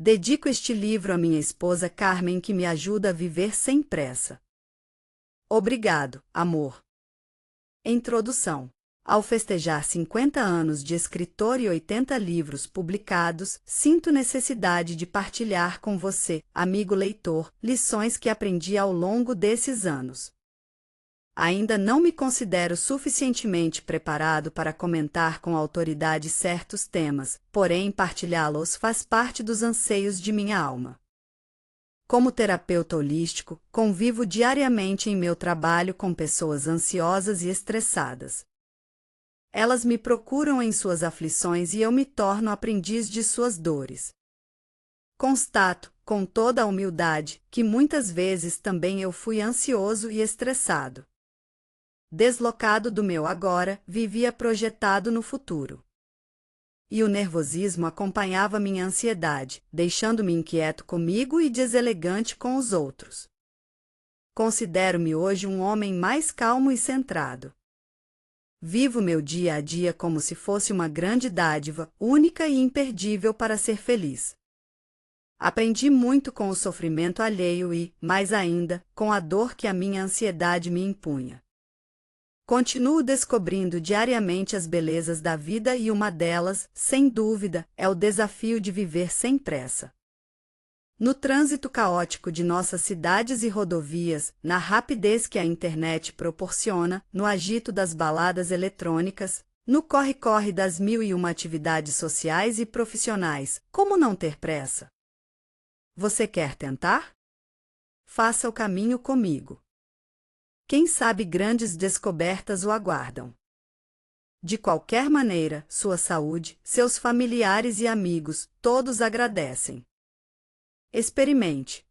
Dedico este livro à minha esposa Carmen, que me ajuda a viver sem pressa. Obrigado, amor. Introdução. Ao festejar 50 anos de escritor e 80 livros publicados, sinto necessidade de partilhar com você, amigo leitor, lições que aprendi ao longo desses anos. Ainda não me considero suficientemente preparado para comentar com autoridade certos temas, porém partilhá-los faz parte dos anseios de minha alma. Como terapeuta holístico, convivo diariamente em meu trabalho com pessoas ansiosas e estressadas. Elas me procuram em suas aflições e eu me torno aprendiz de suas dores. Constato, com toda a humildade, que muitas vezes também eu fui ansioso e estressado. Deslocado do meu agora, vivia projetado no futuro. E o nervosismo acompanhava minha ansiedade, deixando-me inquieto comigo e deselegante com os outros. Considero-me hoje um homem mais calmo e centrado. Vivo meu dia a dia como se fosse uma grande dádiva, única e imperdível para ser feliz. Aprendi muito com o sofrimento alheio e, mais ainda, com a dor que a minha ansiedade me impunha. Continuo descobrindo diariamente as belezas da vida e uma delas, sem dúvida, é o desafio de viver sem pressa. No trânsito caótico de nossas cidades e rodovias, na rapidez que a internet proporciona, no agito das baladas eletrônicas, no corre-corre das 1001 atividades sociais e profissionais, como não ter pressa? Você quer tentar? Faça o caminho comigo. Quem sabe grandes descobertas o aguardam. De qualquer maneira, sua saúde, seus familiares e amigos, todos agradecem. Experimente.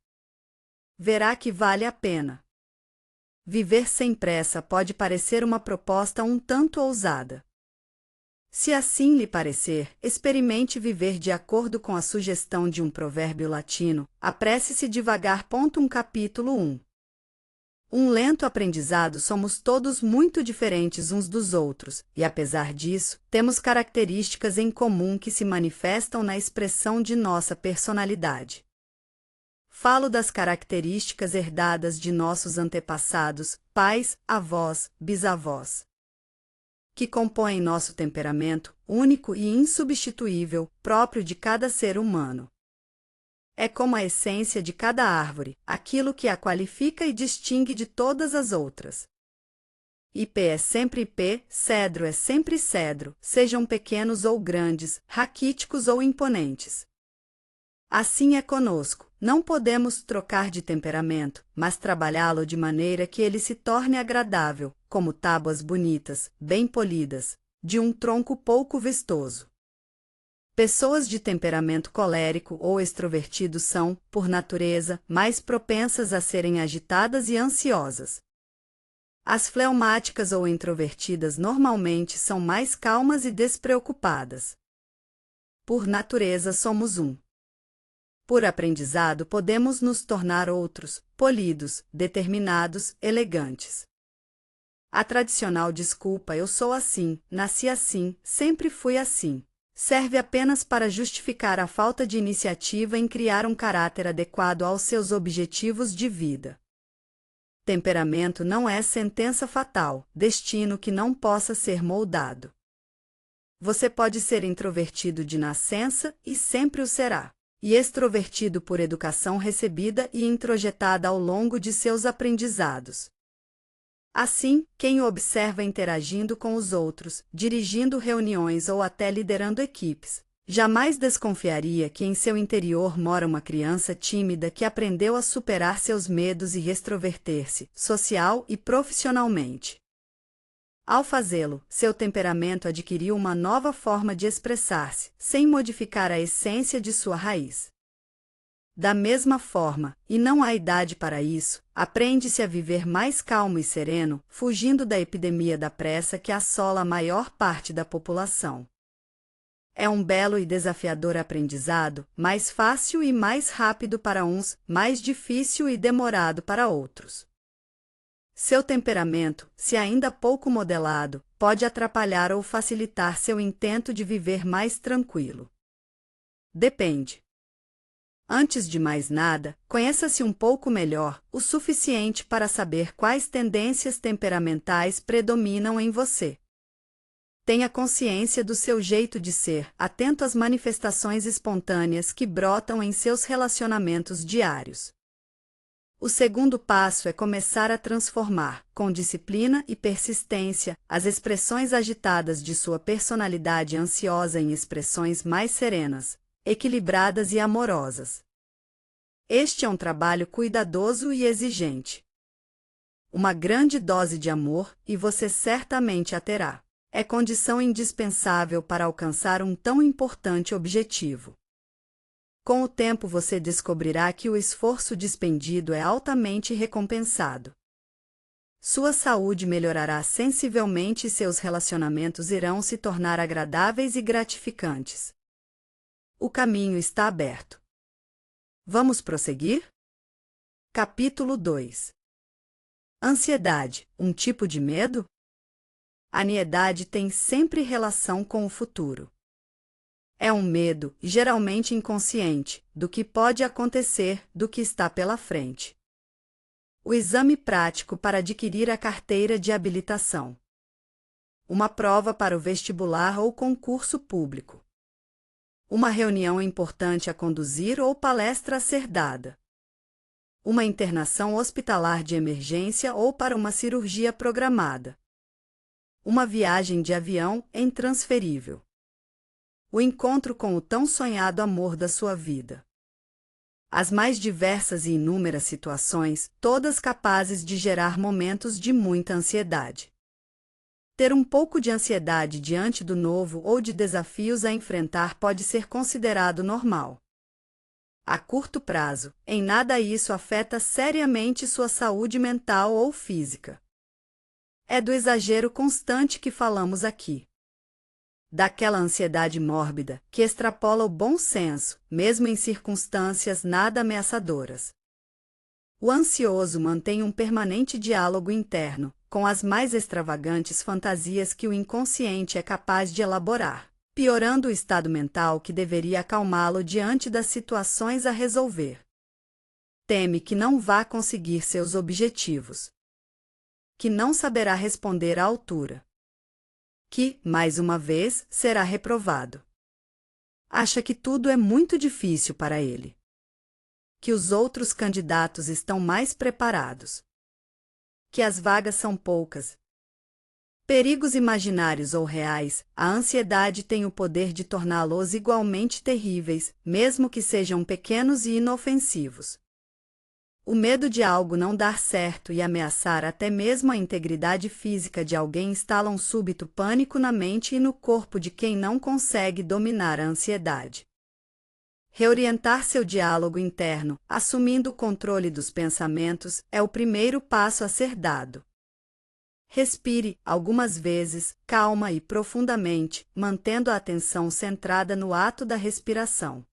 Verá que vale a pena. Viver sem pressa pode parecer uma proposta um tanto ousada. Se assim lhe parecer, experimente viver de acordo com a sugestão de um provérbio latino: apresse-se devagar. Capítulo 1. Um lento aprendizado. Somos todos muito diferentes uns dos outros, e apesar disso, temos características em comum que se manifestam na expressão de nossa personalidade. Falo das características herdadas de nossos antepassados, pais, avós, bisavós, que compõem nosso temperamento, único e insubstituível, próprio de cada ser humano. É como a essência de cada árvore, aquilo que a qualifica e distingue de todas as outras. Ipê é sempre ipê, cedro é sempre cedro, sejam pequenos ou grandes, raquíticos ou imponentes. Assim é conosco, não podemos trocar de temperamento, mas trabalhá-lo de maneira que ele se torne agradável, como tábuas bonitas, bem polidas, de um tronco pouco vistoso. Pessoas de temperamento colérico ou extrovertido são, por natureza, mais propensas a serem agitadas e ansiosas. As fleumáticas ou introvertidas normalmente são mais calmas e despreocupadas. Por natureza somos um. Por aprendizado podemos nos tornar outros, polidos, determinados, elegantes. A tradicional desculpa "eu sou assim, nasci assim, sempre fui assim" serve apenas para justificar a falta de iniciativa em criar um caráter adequado aos seus objetivos de vida. Temperamento não é sentença fatal, destino que não possa ser moldado. Você pode ser introvertido de nascença e sempre o será, e extrovertido por educação recebida e introjetada ao longo de seus aprendizados. Assim, quem o observa interagindo com os outros, dirigindo reuniões ou até liderando equipes, jamais desconfiaria que em seu interior mora uma criança tímida que aprendeu a superar seus medos e extroverter-se, social e profissionalmente. Ao fazê-lo, seu temperamento adquiriu uma nova forma de expressar-se, sem modificar a essência de sua raiz. Da mesma forma, e não há idade para isso, aprende-se a viver mais calmo e sereno, fugindo da epidemia da pressa que assola a maior parte da população. É um belo e desafiador aprendizado, mais fácil e mais rápido para uns, mais difícil e demorado para outros. Seu temperamento, se ainda pouco modelado, pode atrapalhar ou facilitar seu intento de viver mais tranquilo. Depende. Antes de mais nada, conheça-se um pouco melhor, o suficiente para saber quais tendências temperamentais predominam em você. Tenha consciência do seu jeito de ser, atento às manifestações espontâneas que brotam em seus relacionamentos diários. O segundo passo é começar a transformar, com disciplina e persistência, as expressões agitadas de sua personalidade ansiosa em expressões mais serenas, equilibradas e amorosas. Este é um trabalho cuidadoso e exigente. Uma grande dose de amor, e você certamente a terá. É condição indispensável para alcançar um tão importante objetivo. Com o tempo você descobrirá que o esforço despendido é altamente recompensado. Sua saúde melhorará sensivelmente e seus relacionamentos irão se tornar agradáveis e gratificantes. O caminho está aberto. Vamos prosseguir? Capítulo 2. Ansiedade, um tipo de medo? A ansiedade tem sempre relação com o futuro. É um medo, geralmente inconsciente, do que pode acontecer, do que está pela frente. O exame prático para adquirir a carteira de habilitação. Uma prova para o vestibular ou concurso público. Uma reunião importante a conduzir ou palestra a ser dada. Uma internação hospitalar de emergência ou para uma cirurgia programada. Uma viagem de avião intransferível. O encontro com o tão sonhado amor da sua vida. As mais diversas e inúmeras situações, todas capazes de gerar momentos de muita ansiedade. Ter um pouco de ansiedade diante do novo ou de desafios a enfrentar pode ser considerado normal. A curto prazo, em nada isso afeta seriamente sua saúde mental ou física. É do exagero constante que falamos aqui. Daquela ansiedade mórbida, que extrapola o bom senso, mesmo em circunstâncias nada ameaçadoras. O ansioso mantém um permanente diálogo interno, com as mais extravagantes fantasias que o inconsciente é capaz de elaborar, piorando o estado mental que deveria acalmá-lo diante das situações a resolver. Teme que não vá conseguir seus objetivos. Que não saberá responder à altura. Que, mais uma vez, será reprovado. Acha que tudo é muito difícil para ele. Que os outros candidatos estão mais preparados. Que as vagas são poucas. Perigos imaginários ou reais, a ansiedade tem o poder de torná-los igualmente terríveis, mesmo que sejam pequenos e inofensivos. O medo de algo não dar certo e ameaçar até mesmo a integridade física de alguém instala um súbito pânico na mente e no corpo de quem não consegue dominar a ansiedade. Reorientar seu diálogo interno, assumindo o controle dos pensamentos, é o primeiro passo a ser dado. Respire, algumas vezes, calma e profundamente, mantendo a atenção centrada no ato da respiração.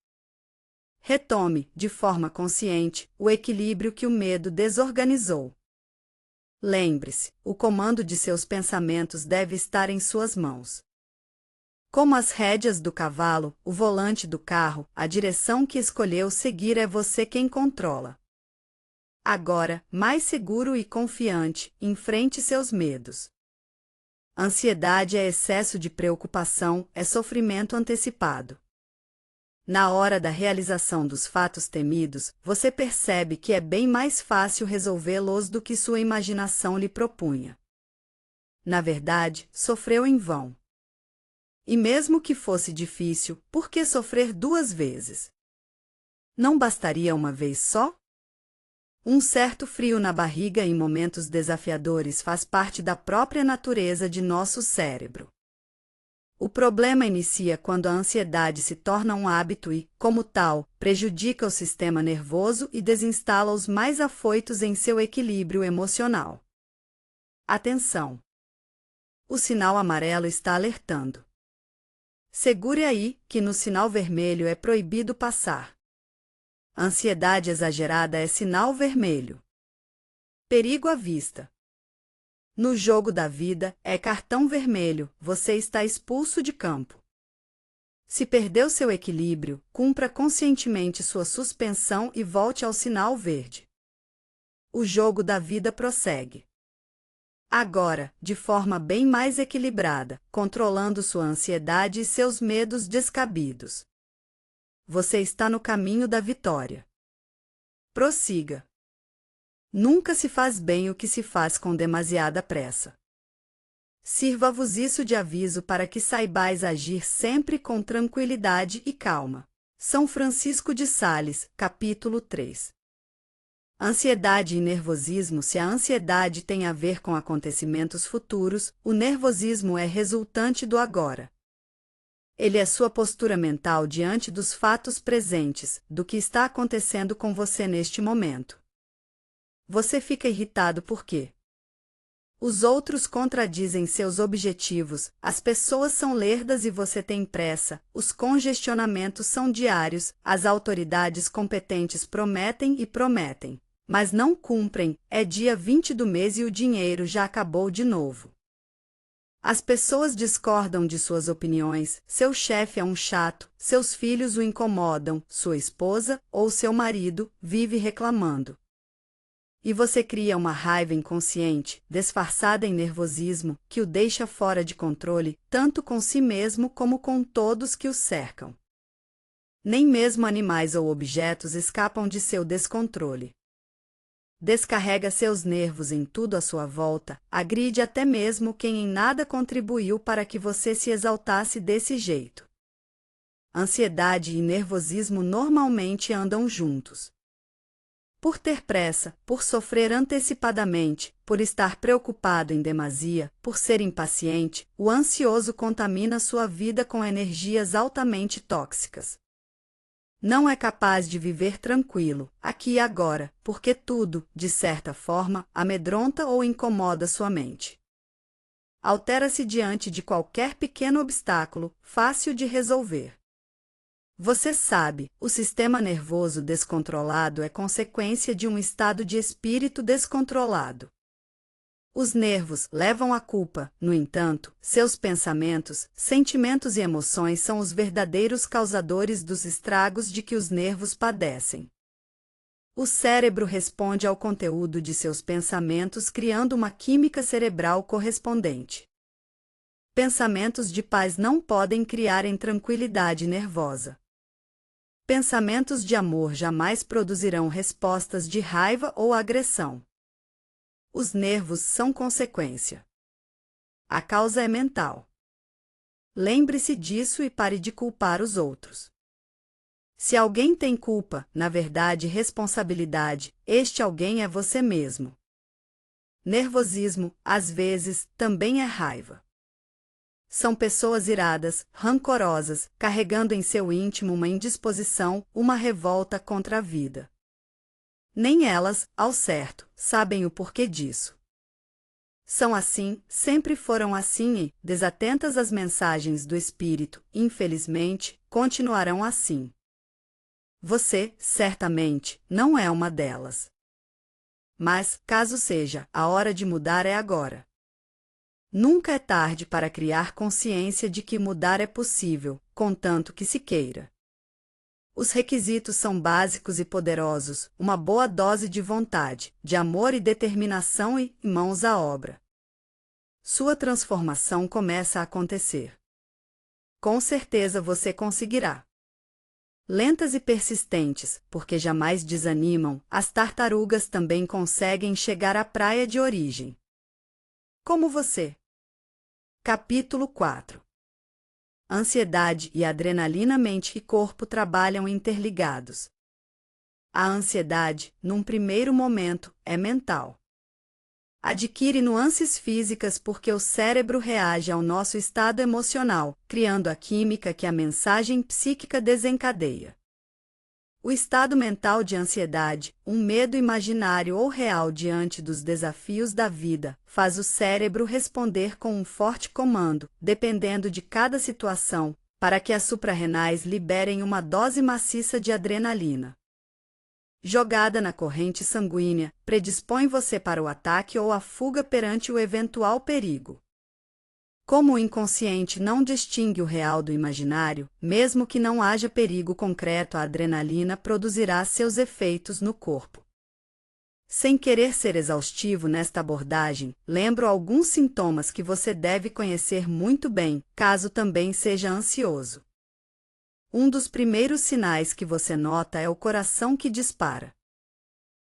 Retome, de forma consciente, o equilíbrio que o medo desorganizou. Lembre-se, o comando de seus pensamentos deve estar em suas mãos. Como as rédeas do cavalo, o volante do carro, a direção que escolheu seguir é você quem controla. Agora, mais seguro e confiante, enfrente seus medos. Ansiedade é excesso de preocupação, é sofrimento antecipado. Na hora da realização dos fatos temidos, você percebe que é bem mais fácil resolvê-los do que sua imaginação lhe propunha. Na verdade, sofreu em vão. E mesmo que fosse difícil, por que sofrer duas vezes? Não bastaria uma vez só? Um certo frio na barriga em momentos desafiadores faz parte da própria natureza de nosso cérebro. O problema inicia quando a ansiedade se torna um hábito e, como tal, prejudica o sistema nervoso e desinstala os mais afoitos em seu equilíbrio emocional. Atenção! O sinal amarelo está alertando. Segure aí, que no sinal vermelho é proibido passar. Ansiedade exagerada é sinal vermelho. Perigo à vista. No jogo da vida, é cartão vermelho, você está expulso de campo. Se perdeu seu equilíbrio, cumpra conscientemente sua suspensão e volte ao sinal verde. O jogo da vida prossegue. Agora, de forma bem mais equilibrada, controlando sua ansiedade e seus medos descabidos. Você está no caminho da vitória. Prossiga. Nunca se faz bem o que se faz com demasiada pressa. Sirva-vos isso de aviso para que saibais agir sempre com tranquilidade e calma. São Francisco de Sales, capítulo 3. Ansiedade e nervosismo. Se a ansiedade tem a ver com acontecimentos futuros, o nervosismo é resultante do agora. Ele é sua postura mental diante dos fatos presentes, do que está acontecendo com você neste momento. Você fica irritado por quê? Os outros contradizem seus objetivos, as pessoas são lerdas e você tem pressa, os congestionamentos são diários, as autoridades competentes prometem e prometem, mas não cumprem, é dia 20 do mês e o dinheiro já acabou de novo. As pessoas discordam de suas opiniões, seu chefe é um chato, seus filhos o incomodam, sua esposa ou seu marido vive reclamando. E você cria uma raiva inconsciente, disfarçada em nervosismo, que o deixa fora de controle, tanto com si mesmo como com todos que o cercam. Nem mesmo animais ou objetos escapam de seu descontrole. Descarrega seus nervos em tudo à sua volta, agride até mesmo quem em nada contribuiu para que você se exaltasse desse jeito. Ansiedade e nervosismo normalmente andam juntos. Por ter pressa, por sofrer antecipadamente, por estar preocupado em demasia, por ser impaciente, o ansioso contamina sua vida com energias altamente tóxicas. Não é capaz de viver tranquilo, aqui e agora, porque tudo, de certa forma, amedronta ou incomoda sua mente. Altera-se diante de qualquer pequeno obstáculo, fácil de resolver. Você sabe, o sistema nervoso descontrolado é consequência de um estado de espírito descontrolado. Os nervos levam a culpa, no entanto, seus pensamentos, sentimentos e emoções são os verdadeiros causadores dos estragos de que os nervos padecem. O cérebro responde ao conteúdo de seus pensamentos criando uma química cerebral correspondente. Pensamentos de paz não podem criar intranquilidade nervosa. Pensamentos de amor jamais produzirão respostas de raiva ou agressão. Os nervos são consequência. A causa é mental. Lembre-se disso e pare de culpar os outros. Se alguém tem culpa, na verdade responsabilidade, este alguém é você mesmo. Nervosismo, às vezes, também é raiva. São pessoas iradas, rancorosas, carregando em seu íntimo uma indisposição, uma revolta contra a vida. Nem elas, ao certo, sabem o porquê disso. São assim, sempre foram assim e, desatentas às mensagens do Espírito, infelizmente, continuarão assim. Você, certamente, não é uma delas. Mas, caso seja, a hora de mudar é agora. Nunca é tarde para criar consciência de que mudar é possível, contanto que se queira. Os requisitos são básicos e poderosos, uma boa dose de vontade, de amor e determinação e mãos à obra. Sua transformação começa a acontecer. Com certeza você conseguirá. Lentas e persistentes, porque jamais desanimam, as tartarugas também conseguem chegar à praia de origem. Como você. Capítulo 4. Ansiedade e adrenalina. Mente e corpo trabalham interligados. A ansiedade, num primeiro momento, é mental. Adquire nuances físicas porque o cérebro reage ao nosso estado emocional, criando a química que a mensagem psíquica desencadeia. O estado mental de ansiedade, um medo imaginário ou real diante dos desafios da vida, faz o cérebro responder com um forte comando, dependendo de cada situação, para que as suprarrenais liberem uma dose maciça de adrenalina. Jogada na corrente sanguínea, predispõe você para o ataque ou a fuga perante o eventual perigo. Como o inconsciente não distingue o real do imaginário, mesmo que não haja perigo concreto, a adrenalina produzirá seus efeitos no corpo. Sem querer ser exaustivo nesta abordagem, lembro alguns sintomas que você deve conhecer muito bem, caso também seja ansioso. Um dos primeiros sinais que você nota é o coração que dispara.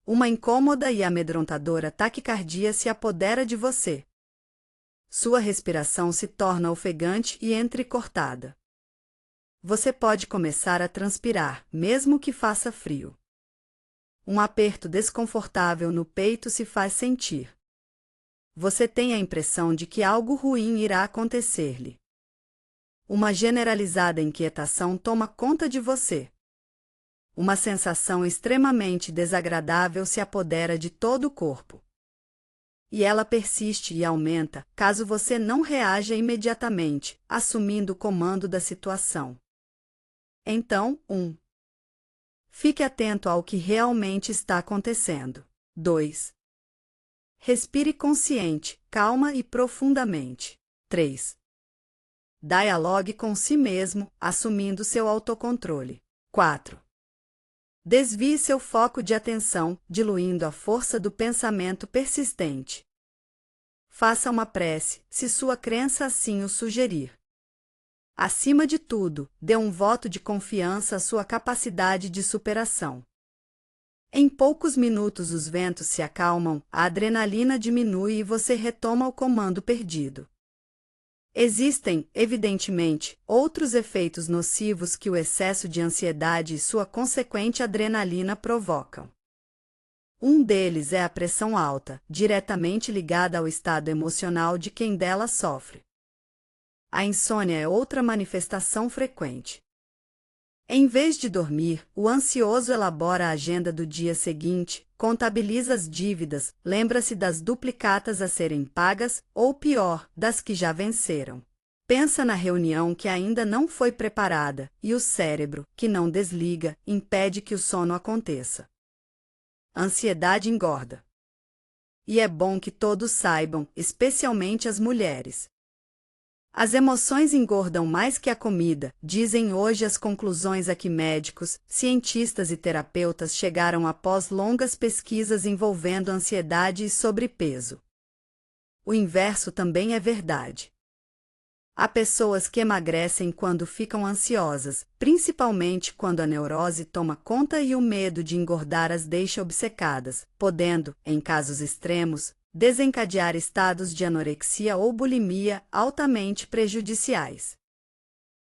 Uma incômoda e amedrontadora taquicardia se apodera de você. Sua respiração se torna ofegante e entrecortada. Você pode começar a transpirar, mesmo que faça frio. Um aperto desconfortável no peito se faz sentir. Você tem a impressão de que algo ruim irá acontecer-lhe. Uma generalizada inquietação toma conta de você. Uma sensação extremamente desagradável se apodera de todo o corpo. E ela persiste e aumenta, caso você não reaja imediatamente, assumindo o comando da situação. Então, 1. Fique atento ao que realmente está acontecendo. 2. Respire consciente, calma e profundamente. 3. Dialogue com si mesmo, assumindo seu autocontrole. 4. Desvie seu foco de atenção, diluindo a força do pensamento persistente. Faça uma prece, se sua crença assim o sugerir. Acima de tudo, dê um voto de confiança à sua capacidade de superação. Em poucos minutos os ventos se acalmam, a adrenalina diminui e você retoma o comando perdido. Existem, evidentemente, outros efeitos nocivos que o excesso de ansiedade e sua consequente adrenalina provocam. Um deles é a pressão alta, diretamente ligada ao estado emocional de quem dela sofre. A insônia é outra manifestação frequente. Em vez de dormir, o ansioso elabora a agenda do dia seguinte, contabiliza as dívidas, lembra-se das duplicatas a serem pagas, ou pior, das que já venceram. Pensa na reunião que ainda não foi preparada, e o cérebro, que não desliga, impede que o sono aconteça. Ansiedade engorda. E é bom que todos saibam, especialmente as mulheres. As emoções engordam mais que a comida, dizem hoje as conclusões a que médicos, cientistas e terapeutas chegaram após longas pesquisas envolvendo ansiedade e sobrepeso. O inverso também é verdade. Há pessoas que emagrecem quando ficam ansiosas, principalmente quando a neurose toma conta e o medo de engordar as deixa obcecadas, podendo, em casos extremos, desencadear estados de anorexia ou bulimia altamente prejudiciais.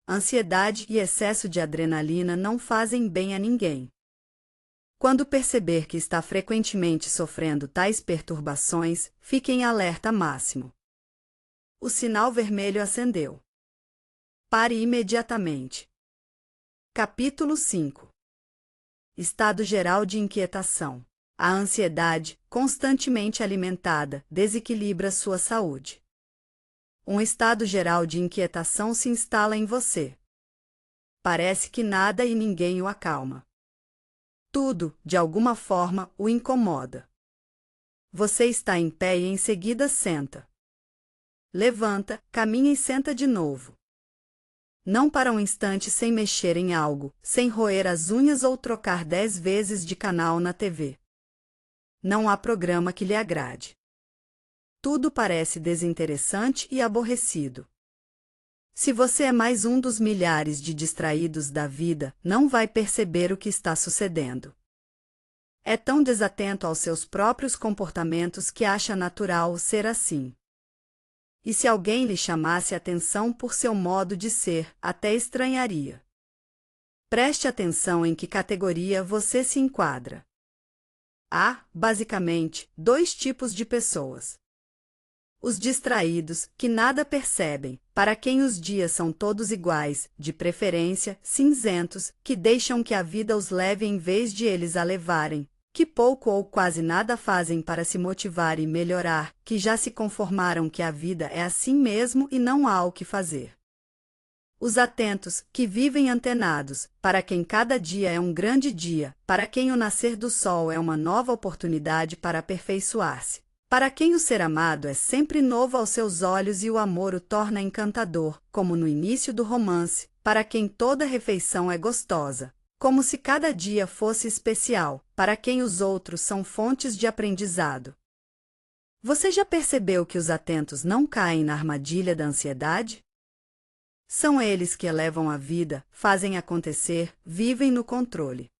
Ansiedade e excesso de adrenalina não fazem bem a ninguém. Quando perceber que está frequentemente sofrendo tais perturbações, fique em alerta máximo. O sinal vermelho acendeu. Pare imediatamente. Capítulo 5. Estado geral de inquietação. A ansiedade, constantemente alimentada, desequilibra sua saúde. Um estado geral de inquietação se instala em você. Parece que nada e ninguém o acalma. Tudo, de alguma forma, o incomoda. Você está em pé e em seguida senta. Levanta, caminha e senta de novo. Não para um instante sem mexer em algo, sem roer as unhas ou trocar 10 vezes de canal na TV. Não há programa que lhe agrade. Tudo parece desinteressante e aborrecido. Se você é mais um dos milhares de distraídos da vida, não vai perceber o que está sucedendo. É tão desatento aos seus próprios comportamentos que acha natural ser assim. E se alguém lhe chamasse atenção por seu modo de ser, até estranharia. Preste atenção em que categoria você se enquadra. Há, basicamente, 2 tipos de pessoas. Os distraídos, que nada percebem, para quem os dias são todos iguais, de preferência, cinzentos, que deixam que a vida os leve em vez de eles a levarem, que pouco ou quase nada fazem para se motivar e melhorar, que já se conformaram que a vida é assim mesmo e não há o que fazer. Os atentos, que vivem antenados, para quem cada dia é um grande dia, para quem o nascer do sol é uma nova oportunidade para aperfeiçoar-se, Para quem o ser amado é sempre novo aos seus olhos e o amor o torna encantador, como no início do romance, para quem toda refeição é gostosa, como se cada dia fosse especial, para quem os outros são fontes de aprendizado. Você já percebeu que os atentos não caem na armadilha da ansiedade? São eles que elevam a vida, fazem acontecer, vivem no controle.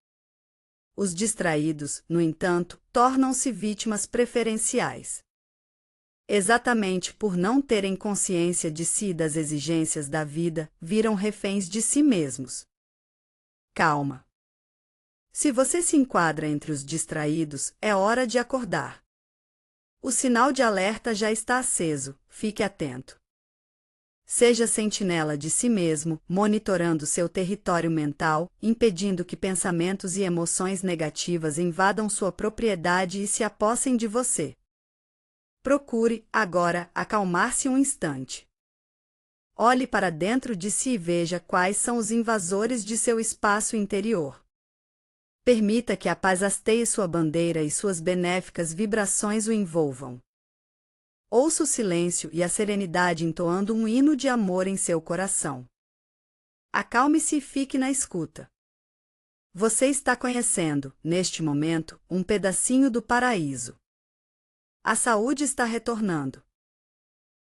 Os distraídos, no entanto, tornam-se vítimas preferenciais. Exatamente por não terem consciência de si e das exigências da vida, viram reféns de si mesmos. Calma. Se você se enquadra entre os distraídos, é hora de acordar. O sinal de alerta já está aceso, fique atento. Seja sentinela de si mesmo, monitorando seu território mental, impedindo que pensamentos e emoções negativas invadam sua propriedade e se apossem de você. Procure, agora, acalmar-se um instante. Olhe para dentro de si e veja quais são os invasores de seu espaço interior. Permita que a paz hasteie sua bandeira e suas benéficas vibrações o envolvam. Ouça o silêncio e a serenidade entoando um hino de amor em seu coração. Acalme-se e fique na escuta. Você está conhecendo, neste momento, um pedacinho do paraíso. A saúde está retornando.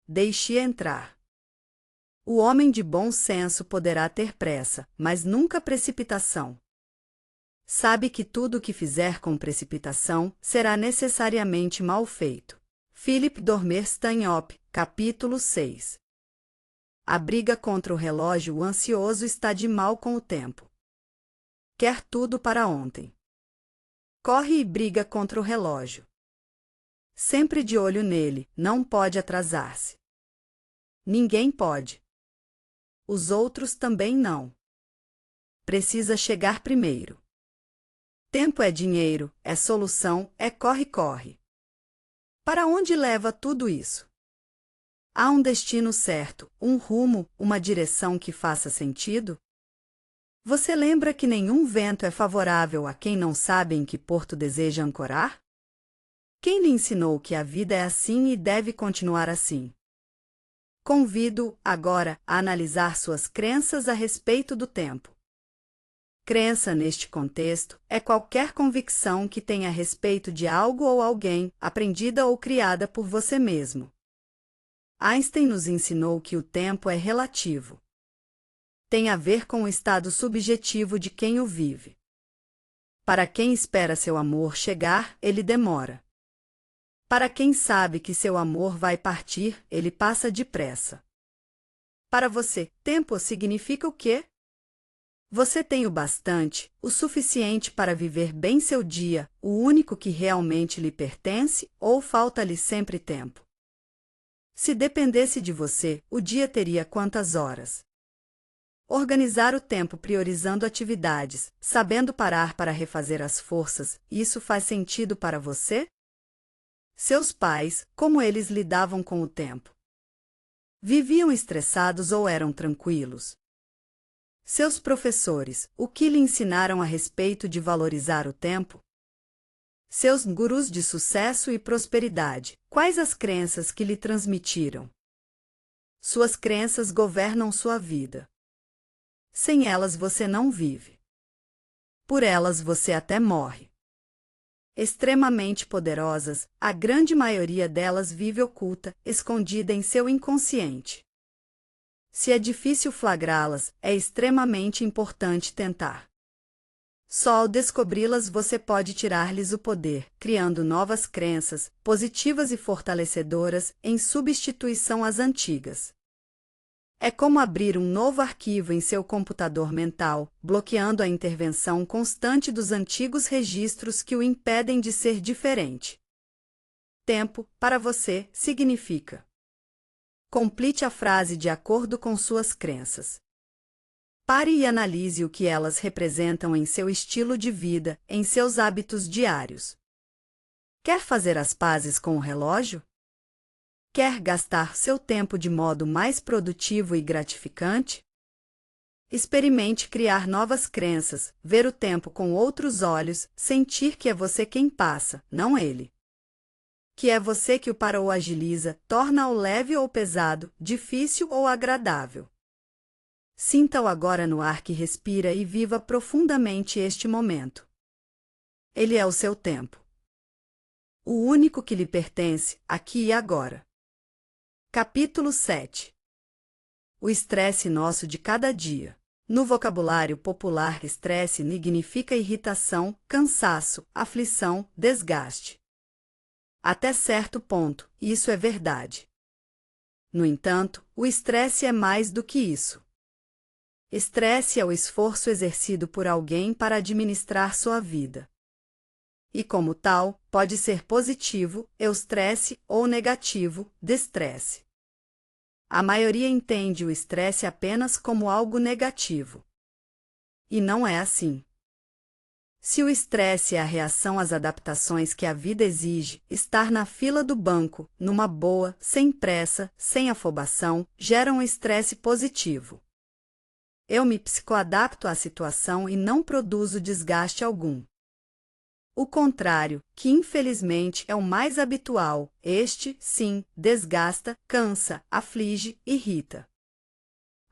Deixe-a entrar. O homem de bom senso poderá ter pressa, mas nunca precipitação. Sabe que tudo o que fizer com precipitação será necessariamente mal feito. Philip Dormer Stanhope, capítulo 6. A briga contra o relógio ansioso está de mal com o tempo. Quer tudo para ontem. Corre e briga contra o relógio. Sempre de olho nele, não pode atrasar-se. Ninguém pode. Os outros também não. Precisa chegar primeiro. Tempo é dinheiro, é solução, é corre-corre. Para onde leva tudo isso? Há um destino certo, um rumo, uma direção que faça sentido? Você lembra que nenhum vento é favorável a quem não sabe em que porto deseja ancorar? Quem lhe ensinou que a vida é assim e deve continuar assim? Convido-o, agora, a analisar suas crenças a respeito do tempo. Crença, neste contexto, é qualquer convicção que tenha a respeito de algo ou alguém, aprendida ou criada por você mesmo. Einstein nos ensinou que o tempo é relativo. Tem a ver com o estado subjetivo de quem o vive. Para quem espera seu amor chegar, ele demora. Para quem sabe que seu amor vai partir, ele passa depressa. Para você, tempo significa o quê? Você tem o bastante, o suficiente para viver bem seu dia, o único que realmente lhe pertence, ou falta-lhe sempre tempo? Se dependesse de você, o dia teria quantas horas? Organizar o tempo priorizando atividades, sabendo parar para refazer as forças, isso faz sentido para você? Seus pais, como eles lidavam com o tempo? Viviam estressados ou eram tranquilos? Seus professores, o que lhe ensinaram a respeito de valorizar o tempo? Seus gurus de sucesso e prosperidade, quais as crenças que lhe transmitiram? Suas crenças governam sua vida. Sem elas você não vive. Por elas você até morre. Extremamente poderosas, a grande maioria delas vive oculta, escondida em seu inconsciente. Se é difícil flagrá-las, é extremamente importante tentar. Só ao descobri-las você pode tirar-lhes o poder, criando novas crenças, positivas e fortalecedoras, em substituição às antigas. É como abrir um novo arquivo em seu computador mental, bloqueando a intervenção constante dos antigos registros que o impedem de ser diferente. Tempo, para você, significa: complete a frase de acordo com suas crenças. Pare e analise o que elas representam em seu estilo de vida, em seus hábitos diários. Quer fazer as pazes com o relógio? Quer gastar seu tempo de modo mais produtivo e gratificante? Experimente criar novas crenças, ver o tempo com outros olhos, sentir que é você quem passa, não ele. que é você que o para ou agiliza, torna-o leve ou pesado, difícil ou agradável. Sinta-o agora no ar que respira e viva profundamente este momento. Ele é o seu tempo. O único que lhe pertence, aqui e agora. Capítulo 7. O estresse nosso de cada dia. No vocabulário popular, estresse significa irritação, cansaço, aflição, desgaste. Até certo ponto, isso é verdade. No entanto, o estresse é mais do que isso. Estresse é o esforço exercido por alguém para administrar sua vida. E como tal, pode ser positivo, eustresse, ou negativo, destresse. A maioria entende o estresse apenas como algo negativo. E não é assim. Se o estresse é a reação às adaptações que a vida exige, estar na fila do banco, numa boa, sem pressa, sem afobação, gera um estresse positivo. Eu me psicoadapto à situação e não produzo desgaste algum. O contrário, que infelizmente é o mais habitual, este, sim, desgasta, cansa, aflige, irrita.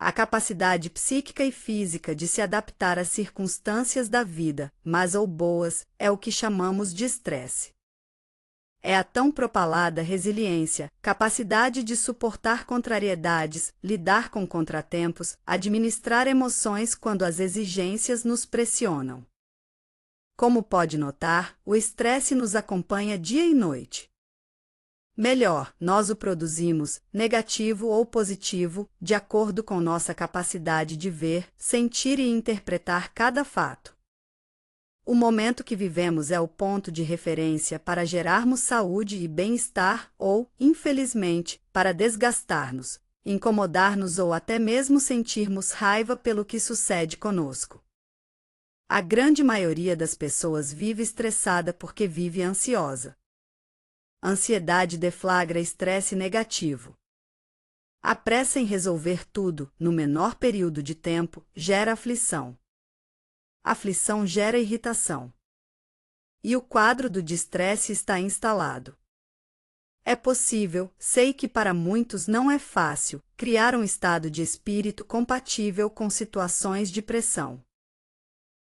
A capacidade psíquica e física de se adaptar às circunstâncias da vida, más ou boas, é o que chamamos de estresse. É a tão propalada resiliência, capacidade de suportar contrariedades, lidar com contratempos, administrar emoções quando as exigências nos pressionam. Como pode notar, o estresse nos acompanha dia e noite. Melhor, nós o produzimos, negativo ou positivo, de acordo com nossa capacidade de ver, sentir e interpretar cada fato. O momento que vivemos é o ponto de referência para gerarmos saúde e bem-estar ou, infelizmente, para desgastar-nos, incomodar-nos ou até mesmo sentirmos raiva pelo que sucede conosco. A grande maioria das pessoas vive estressada porque vive ansiosa. Ansiedade deflagra estresse negativo. A pressa em resolver tudo, no menor período de tempo, gera aflição. Aflição gera irritação. E o quadro do estresse está instalado. É possível, sei que para muitos não é fácil, criar um estado de espírito compatível com situações de pressão.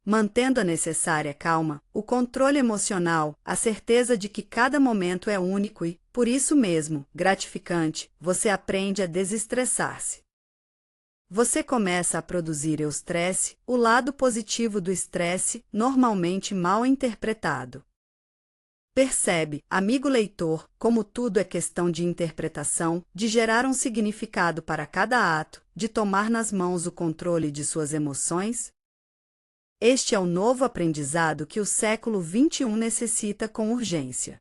Mantendo a necessária calma, o controle emocional, a certeza de que cada momento é único e, por isso mesmo, gratificante, você aprende a desestressar-se. Você começa a produzir eustresse, o lado positivo do estresse, normalmente mal interpretado. Percebe, amigo leitor, como tudo é questão de interpretação, de gerar um significado para cada ato, de tomar nas mãos o controle de suas emoções? Este é o novo aprendizado que o século XXI necessita com urgência.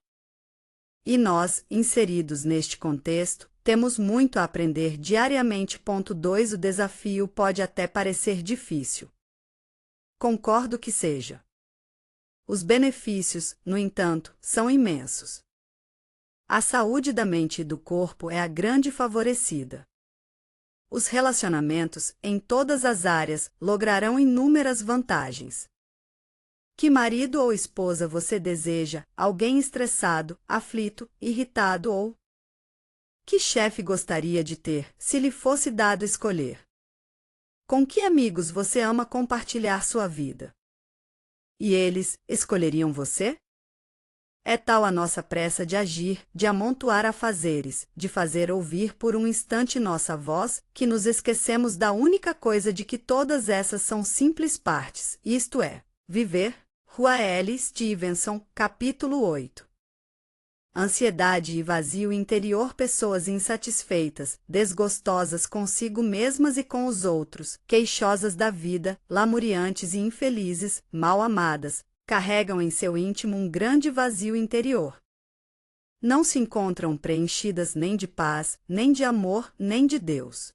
E nós, inseridos neste contexto, temos muito a aprender diariamente. 2 O desafio pode até parecer difícil. Concordo que seja. Os benefícios, no entanto, são imensos. A saúde da mente e do corpo é a grande favorecida. Os relacionamentos, em todas as áreas, lograrão inúmeras vantagens. Que marido ou esposa você deseja? Alguém estressado, aflito, irritado ou... Que chefe gostaria de ter, se lhe fosse dado escolher? Com que amigos você ama compartilhar sua vida? E eles, escolheriam você? É tal a nossa pressa de agir, de amontoar afazeres, de fazer ouvir por um instante nossa voz, que nos esquecemos da única coisa de que todas essas são simples partes, isto é, viver. Rua L. Stevenson, capítulo 8. Ansiedade e vazio interior. Pessoas insatisfeitas, desgostosas consigo mesmas e com os outros, queixosas da vida, lamuriantes e infelizes, mal amadas, carregam em seu íntimo um grande vazio interior. Não se encontram preenchidas nem de paz, nem de amor, nem de Deus.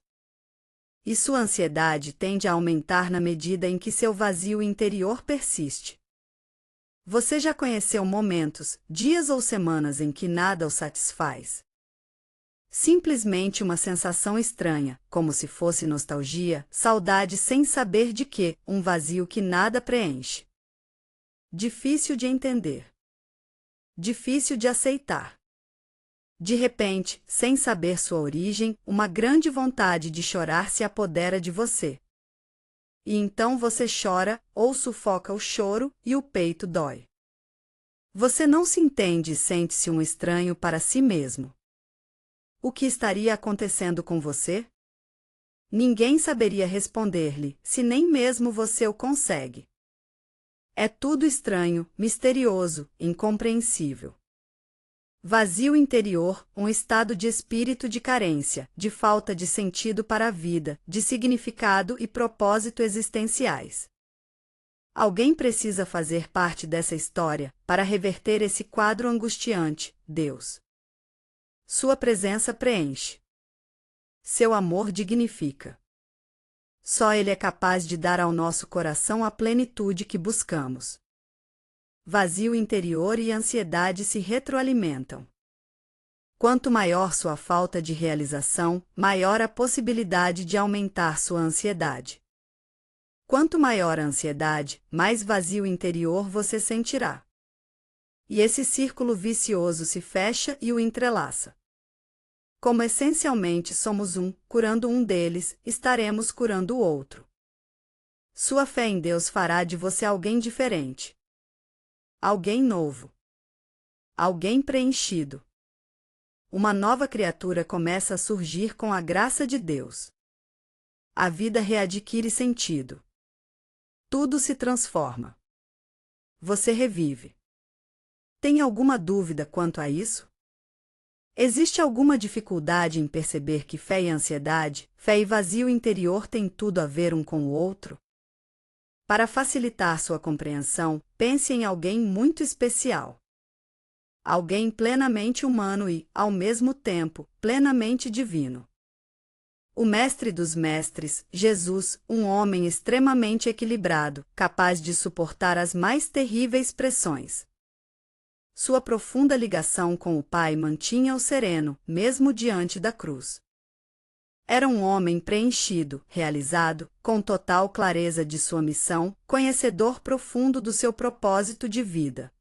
E sua ansiedade tende a aumentar na medida em que seu vazio interior persiste. Você já conheceu momentos, dias ou semanas em que nada o satisfaz? Simplesmente uma sensação estranha, como se fosse nostalgia, saudade sem saber de quê, um vazio que nada preenche. Difícil de entender. Difícil de aceitar. De repente, sem saber sua origem, uma grande vontade de chorar se apodera de você. E então você chora, ou sufoca o choro, e o peito dói. Você não se entende e sente-se um estranho para si mesmo. O que estaria acontecendo com você? Ninguém saberia responder-lhe, se nem mesmo você o consegue. É tudo estranho, misterioso, incompreensível. Vazio interior, um estado de espírito de carência, de falta de sentido para a vida, de significado e propósito existenciais. Alguém precisa fazer parte dessa história, para reverter esse quadro angustiante, Deus. Sua presença preenche. Seu amor dignifica. Só Ele é capaz de dar ao nosso coração a plenitude que buscamos. Vazio interior e ansiedade se retroalimentam. Quanto maior sua falta de realização, maior a possibilidade de aumentar sua ansiedade. Quanto maior a ansiedade, mais vazio interior você sentirá. E esse círculo vicioso se fecha e o entrelaça. Como essencialmente somos um, curando um deles, estaremos curando o outro. Sua fé em Deus fará de você alguém diferente. Alguém novo. Alguém preenchido. Uma nova criatura começa a surgir com a graça de Deus. A vida readquire sentido. Tudo se transforma. Você revive. Tem alguma dúvida quanto a isso? Existe alguma dificuldade em perceber que fé e ansiedade, fé e vazio interior têm tudo a ver um com o outro? Para facilitar sua compreensão, pense em alguém muito especial. Alguém plenamente humano e, ao mesmo tempo, plenamente divino. O Mestre dos Mestres, Jesus, um homem extremamente equilibrado, capaz de suportar as mais terríveis pressões. Sua profunda ligação com o Pai mantinha-o sereno, mesmo diante da cruz. Era um homem preenchido, realizado, com total clareza de sua missão, conhecedor profundo do seu propósito de vida.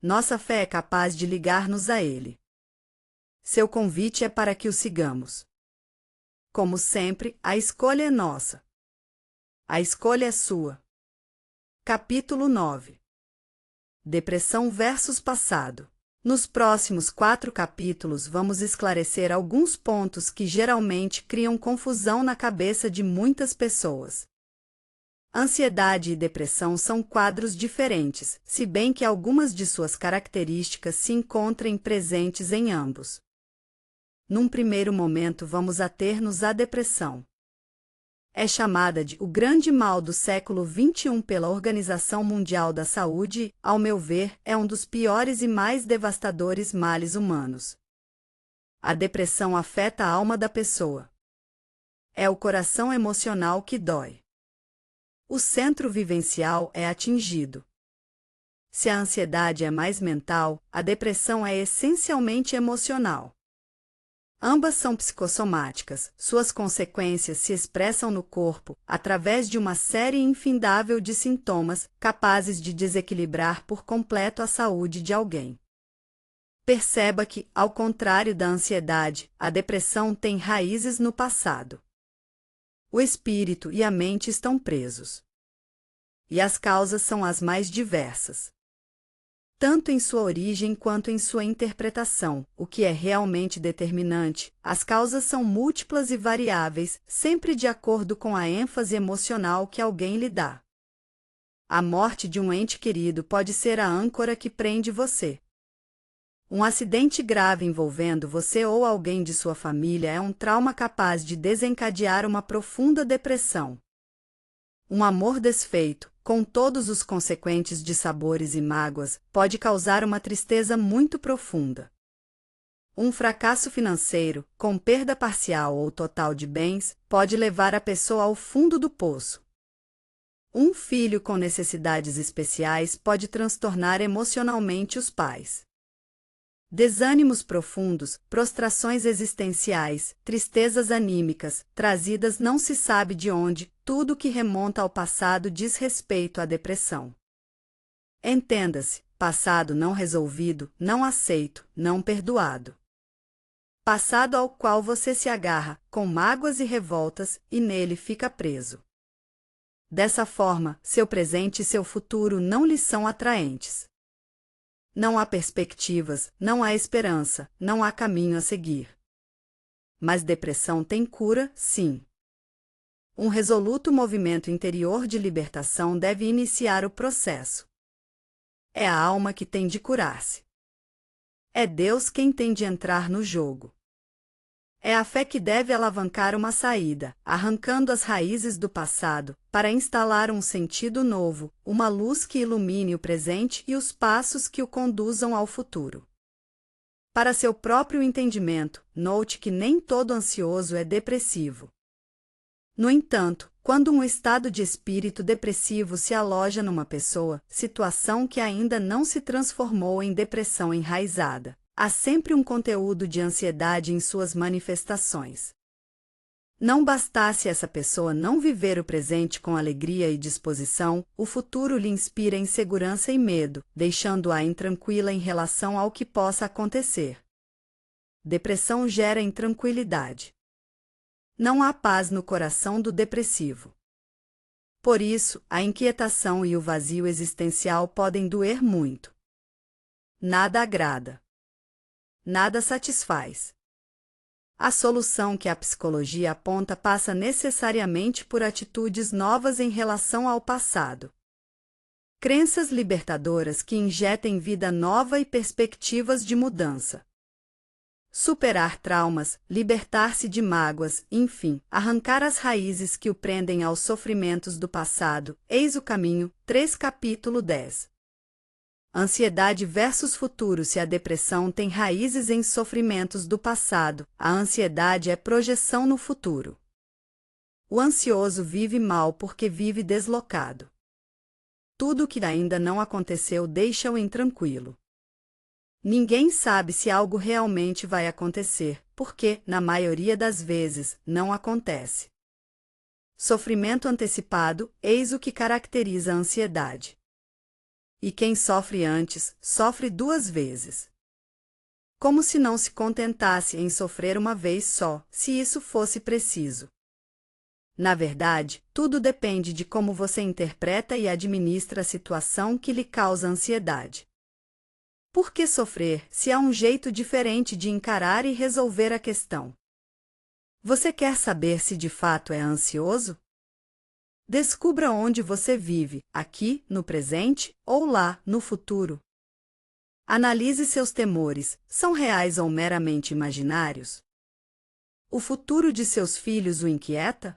Nossa fé é capaz de ligar-nos a Ele. Seu convite é para que o sigamos. Como sempre, a escolha é nossa. A escolha é sua. Capítulo 9. Depressão versus passado. Nos próximos 4 capítulos vamos esclarecer alguns pontos que geralmente criam confusão na cabeça de muitas pessoas. Ansiedade e depressão são quadros diferentes, se bem que algumas de suas características se encontrem presentes em ambos. Num primeiro momento vamos ater-nos à depressão. É chamada de o grande mal do século XXI pela Organização Mundial da Saúde e, ao meu ver, é um dos piores e mais devastadores males humanos. A depressão afeta a alma da pessoa. É o coração emocional que dói. O centro vivencial é atingido. Se a ansiedade é mais mental, a depressão é essencialmente emocional. Ambas são psicossomáticas, suas consequências se expressam no corpo, através de uma série infindável de sintomas, capazes de desequilibrar por completo a saúde de alguém. Perceba que, ao contrário da ansiedade, a depressão tem raízes no passado. O espírito e a mente estão presos. E as causas são as mais diversas. Tanto em sua origem quanto em sua interpretação, o que é realmente determinante, as causas são múltiplas e variáveis, sempre de acordo com a ênfase emocional que alguém lhe dá. A morte de um ente querido pode ser a âncora que prende você. Um acidente grave envolvendo você ou alguém de sua família é um trauma capaz de desencadear uma profunda depressão. Um amor desfeito, com todos os consequentes dissabores e mágoas, pode causar uma tristeza muito profunda. Um fracasso financeiro, com perda parcial ou total de bens, pode levar a pessoa ao fundo do poço. Um filho com necessidades especiais pode transtornar emocionalmente os pais. Desânimos profundos, prostrações existenciais, tristezas anímicas, trazidas não se sabe de onde, tudo que remonta ao passado diz respeito à depressão. Entenda-se, passado não resolvido, não aceito, não perdoado. passado ao qual você se agarra, com mágoas e revoltas, e nele fica preso. Dessa forma, seu presente e seu futuro não lhe são atraentes. Não há perspectivas, não há esperança, não há caminho a seguir. Mas depressão tem cura, sim. Um resoluto movimento interior de libertação deve iniciar o processo. É a alma que tem de curar-se. É Deus quem tem de entrar no jogo. É a fé que deve alavancar uma saída, arrancando as raízes do passado, para instalar um sentido novo, uma luz que ilumine o presente e os passos que o conduzam ao futuro. Para seu próprio entendimento, note que nem todo ansioso é depressivo. No entanto, quando um estado de espírito depressivo se aloja numa pessoa, situação que ainda não se transformou em depressão enraizada, há sempre um conteúdo de ansiedade em suas manifestações. Não bastasse essa pessoa não viver o presente com alegria e disposição, o futuro lhe inspira insegurança e medo, deixando-a intranquila em relação ao que possa acontecer. Depressão gera intranquilidade. Não há paz no coração do depressivo. Por isso, a inquietação e o vazio existencial podem doer muito. Nada agrada. Nada satisfaz. A solução que a psicologia aponta passa necessariamente por atitudes novas em relação ao passado. Crenças libertadoras que injetem vida nova e perspectivas de mudança. Superar traumas, libertar-se de mágoas, enfim, arrancar as raízes que o prendem aos sofrimentos do passado. Eis o caminho. 3 capítulo 10. Ansiedade versus futuro. Se a depressão tem raízes em sofrimentos do passado, a ansiedade é projeção no futuro. O ansioso vive mal porque vive deslocado. Tudo o que ainda não aconteceu deixa-o intranquilo. Ninguém sabe se algo realmente vai acontecer, porque, na maioria das vezes, não acontece. Sofrimento antecipado, eis o que caracteriza a ansiedade. E quem sofre antes, sofre 2 vezes. Como se não se contentasse em sofrer uma vez só, se isso fosse preciso. Na verdade, tudo depende de como você interpreta e administra a situação que lhe causa ansiedade. Por que sofrer, se há um jeito diferente de encarar e resolver a questão? Você quer saber se de fato é ansioso? Descubra onde você vive, aqui, no presente, ou lá, no futuro. Analise seus temores, são reais ou meramente imaginários? O futuro de seus filhos o inquieta?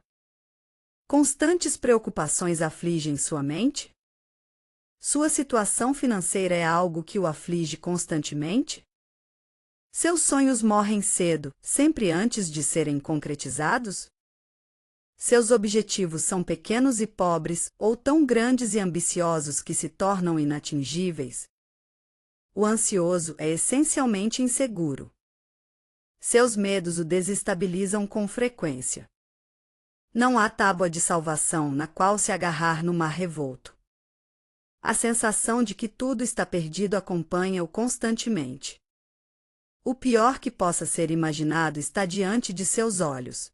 Constantes preocupações afligem sua mente? Sua situação financeira é algo que o aflige constantemente? Seus sonhos morrem cedo, sempre antes de serem concretizados? Seus objetivos são pequenos e pobres, ou tão grandes e ambiciosos que se tornam inatingíveis? O ansioso é essencialmente inseguro. Seus medos o desestabilizam com frequência. Não há tábua de salvação na qual se agarrar no mar revolto. A sensação de que tudo está perdido acompanha-o constantemente. O pior que possa ser imaginado está diante de seus olhos.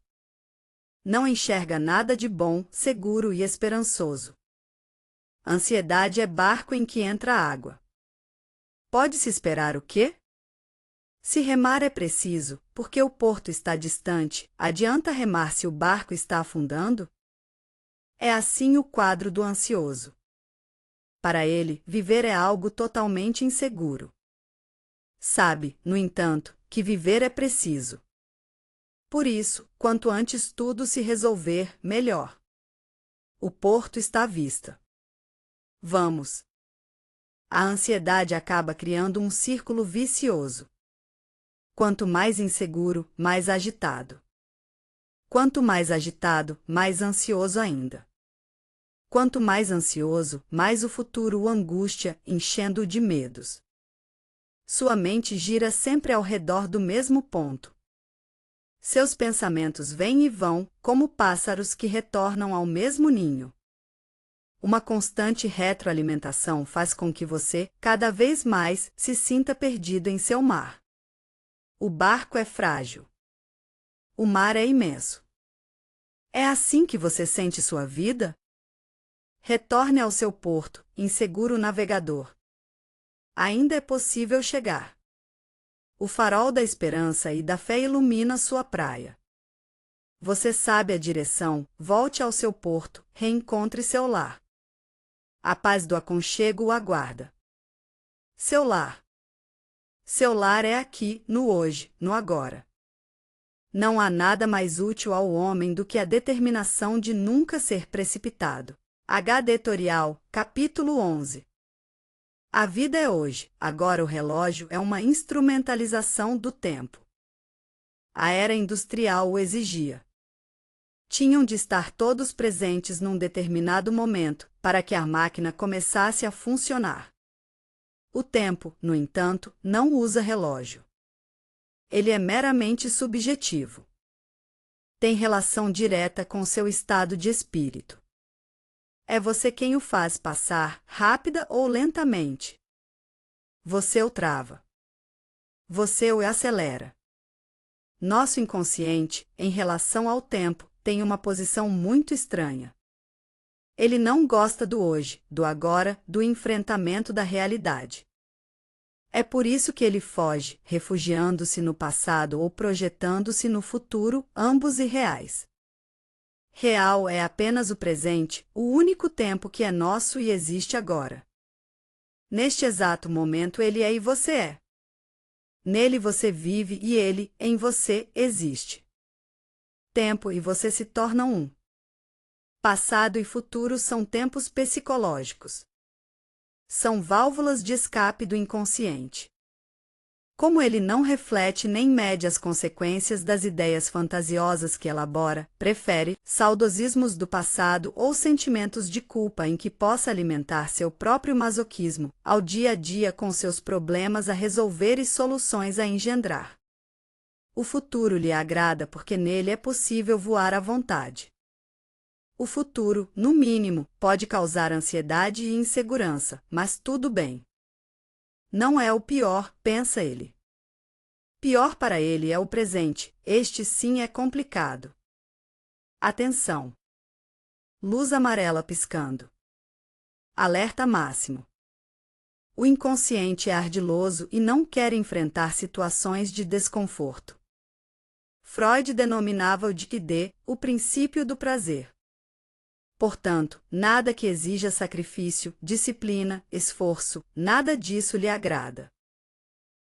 Não enxerga nada de bom, seguro e esperançoso. Ansiedade é barco em que entra água. Pode-se esperar o quê? Se remar é preciso, porque o porto está distante, adianta remar se o barco está afundando? É assim o quadro do ansioso. Para ele, viver é algo totalmente inseguro. Sabe, no entanto, que viver é preciso. Por isso, quanto antes tudo se resolver, melhor. O porto está à vista. Vamos. A ansiedade acaba criando um círculo vicioso. Quanto mais inseguro, mais agitado. Quanto mais agitado, mais ansioso ainda. Quanto mais ansioso, mais o futuro o angustia, enchendo-o de medos. Sua mente gira sempre ao redor do mesmo ponto. Seus pensamentos vêm e vão, como pássaros que retornam ao mesmo ninho. Uma constante retroalimentação faz com que você, cada vez mais, se sinta perdido em seu mar. O barco é frágil. O mar é imenso. É assim que você sente sua vida? Retorne ao seu porto, inseguro navegador. Ainda é possível chegar. O farol da esperança e da fé ilumina sua praia. Você sabe a direção, volte ao seu porto, reencontre seu lar. A paz do aconchego o aguarda. Seu lar. Seu lar é aqui, no hoje, no agora. Não há nada mais útil ao homem do que a determinação de nunca ser precipitado. H. Torial, capítulo 11. A vida é hoje, agora o relógio é uma instrumentalização do tempo. A era industrial o exigia. Tinham de estar todos presentes num determinado momento, para que a máquina começasse a funcionar. O tempo, no entanto, não usa relógio. Ele é meramente subjetivo. Tem relação direta com seu estado de espírito. É você quem o faz passar, rápida ou lentamente. Você o trava. Você o acelera. Nosso inconsciente, em relação ao tempo, tem uma posição muito estranha. Ele não gosta do hoje, do agora, do enfrentamento da realidade. É por isso que ele foge, refugiando-se no passado ou projetando-se no futuro, ambos irreais. Real é apenas o presente, o único tempo que é nosso e existe agora. Neste exato momento ele é e você é. Nele você vive e ele, em você, existe. Tempo e você se tornam um. Passado e futuro são tempos psicológicos. São válvulas de escape do inconsciente. Como ele não reflete nem mede as consequências das ideias fantasiosas que elabora, prefere saudosismos do passado ou sentimentos de culpa em que possa alimentar seu próprio masoquismo, ao dia a dia com seus problemas a resolver e soluções a engendrar. O futuro lhe agrada porque nele é possível voar à vontade. O futuro, no mínimo, pode causar ansiedade e insegurança, mas tudo bem. Não é o pior, pensa ele. Pior para ele é o presente, este sim é complicado. Atenção! Luz amarela piscando. Alerta máximo. O inconsciente é ardiloso e não quer enfrentar situações de desconforto. Freud denominava o DID, o princípio do prazer. Portanto, nada que exija sacrifício, disciplina, esforço, nada disso lhe agrada.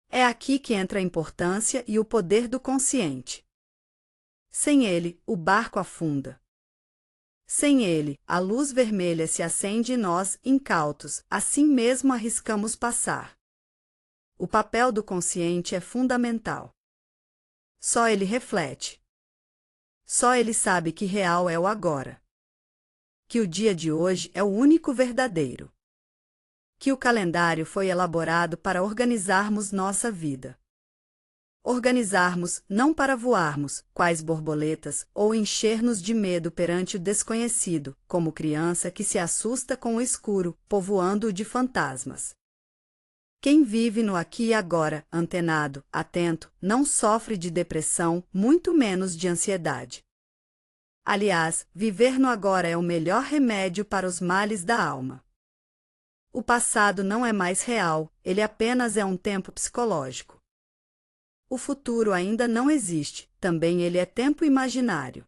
É aqui que entra a importância e o poder do consciente. Sem ele, o barco afunda. Sem ele, a luz vermelha se acende e nós, incautos, assim mesmo arriscamos passar. O papel do consciente é fundamental. Só ele reflete. Só ele sabe que real é o agora. Que o dia de hoje é o único verdadeiro. Que o calendário foi elaborado para organizarmos nossa vida. Organizarmos não para voarmos, quais borboletas, ou encher-nos de medo perante o desconhecido, como criança que se assusta com o escuro, povoando-o de fantasmas. Quem vive no aqui e agora, antenado, atento, não sofre de depressão, muito menos de ansiedade. Aliás, viver no agora é o melhor remédio para os males da alma. O passado não é mais real, ele apenas é um tempo psicológico. O futuro ainda não existe, também ele é tempo imaginário.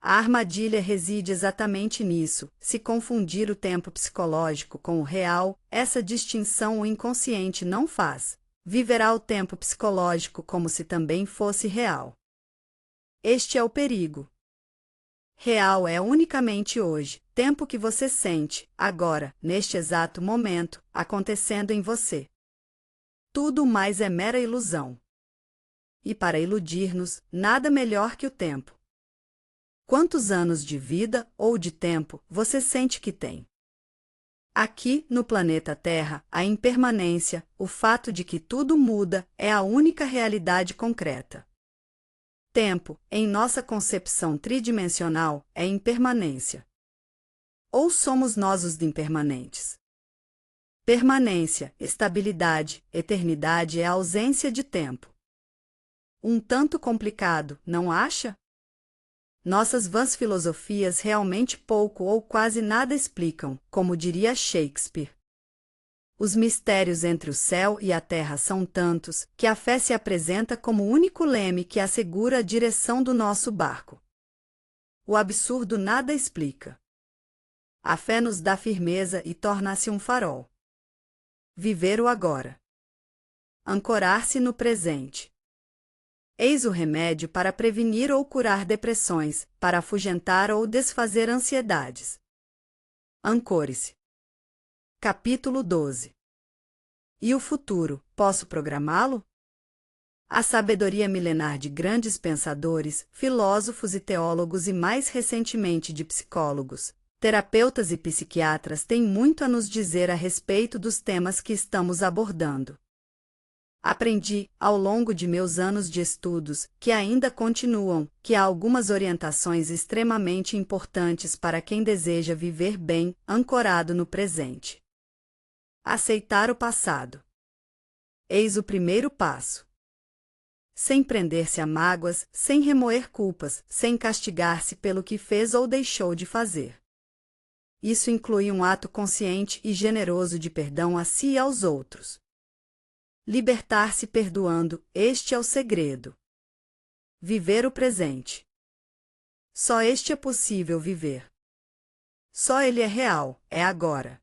A armadilha reside exatamente nisso, se confundir o tempo psicológico com o real, essa distinção o inconsciente não faz. Viverá o tempo psicológico como se também fosse real. Este é o perigo. Real é unicamente hoje, tempo que você sente, agora, neste exato momento, acontecendo em você. Tudo mais é mera ilusão. E para iludir-nos, nada melhor que o tempo. Quantos anos de vida ou de tempo você sente que tem? Aqui, no planeta Terra, a impermanência, o fato de que tudo muda, é a única realidade concreta. Tempo, em nossa concepção tridimensional, é impermanência. Ou somos nós os impermanentes? Permanência, estabilidade, eternidade é a ausência de tempo. Um tanto complicado, não acha? Nossas vãs filosofias realmente pouco ou quase nada explicam, como diria Shakespeare. Os mistérios entre o céu e a terra são tantos, que a fé se apresenta como o único leme que assegura a direção do nosso barco. O absurdo nada explica. A fé nos dá firmeza e torna-se um farol. Viver o agora. Ancorar-se no presente. Eis o remédio para prevenir ou curar depressões, para afugentar ou desfazer ansiedades. Ancore-se. Capítulo 12. E o futuro, posso programá-lo? A sabedoria milenar de grandes pensadores, filósofos e teólogos e mais recentemente de psicólogos, terapeutas e psiquiatras tem muito a nos dizer a respeito dos temas que estamos abordando. Aprendi, ao longo de meus anos de estudos, que ainda continuam, que há algumas orientações extremamente importantes para quem deseja viver bem, ancorado no presente. Aceitar o passado. Eis o primeiro passo. Sem prender-se a mágoas, sem remoer culpas, sem castigar-se pelo que fez ou deixou de fazer. Isso inclui um ato consciente e generoso de perdão a si e aos outros. Libertar-se perdoando, este é o segredo. Viver o presente. Só este é possível viver. Só ele é real, é agora.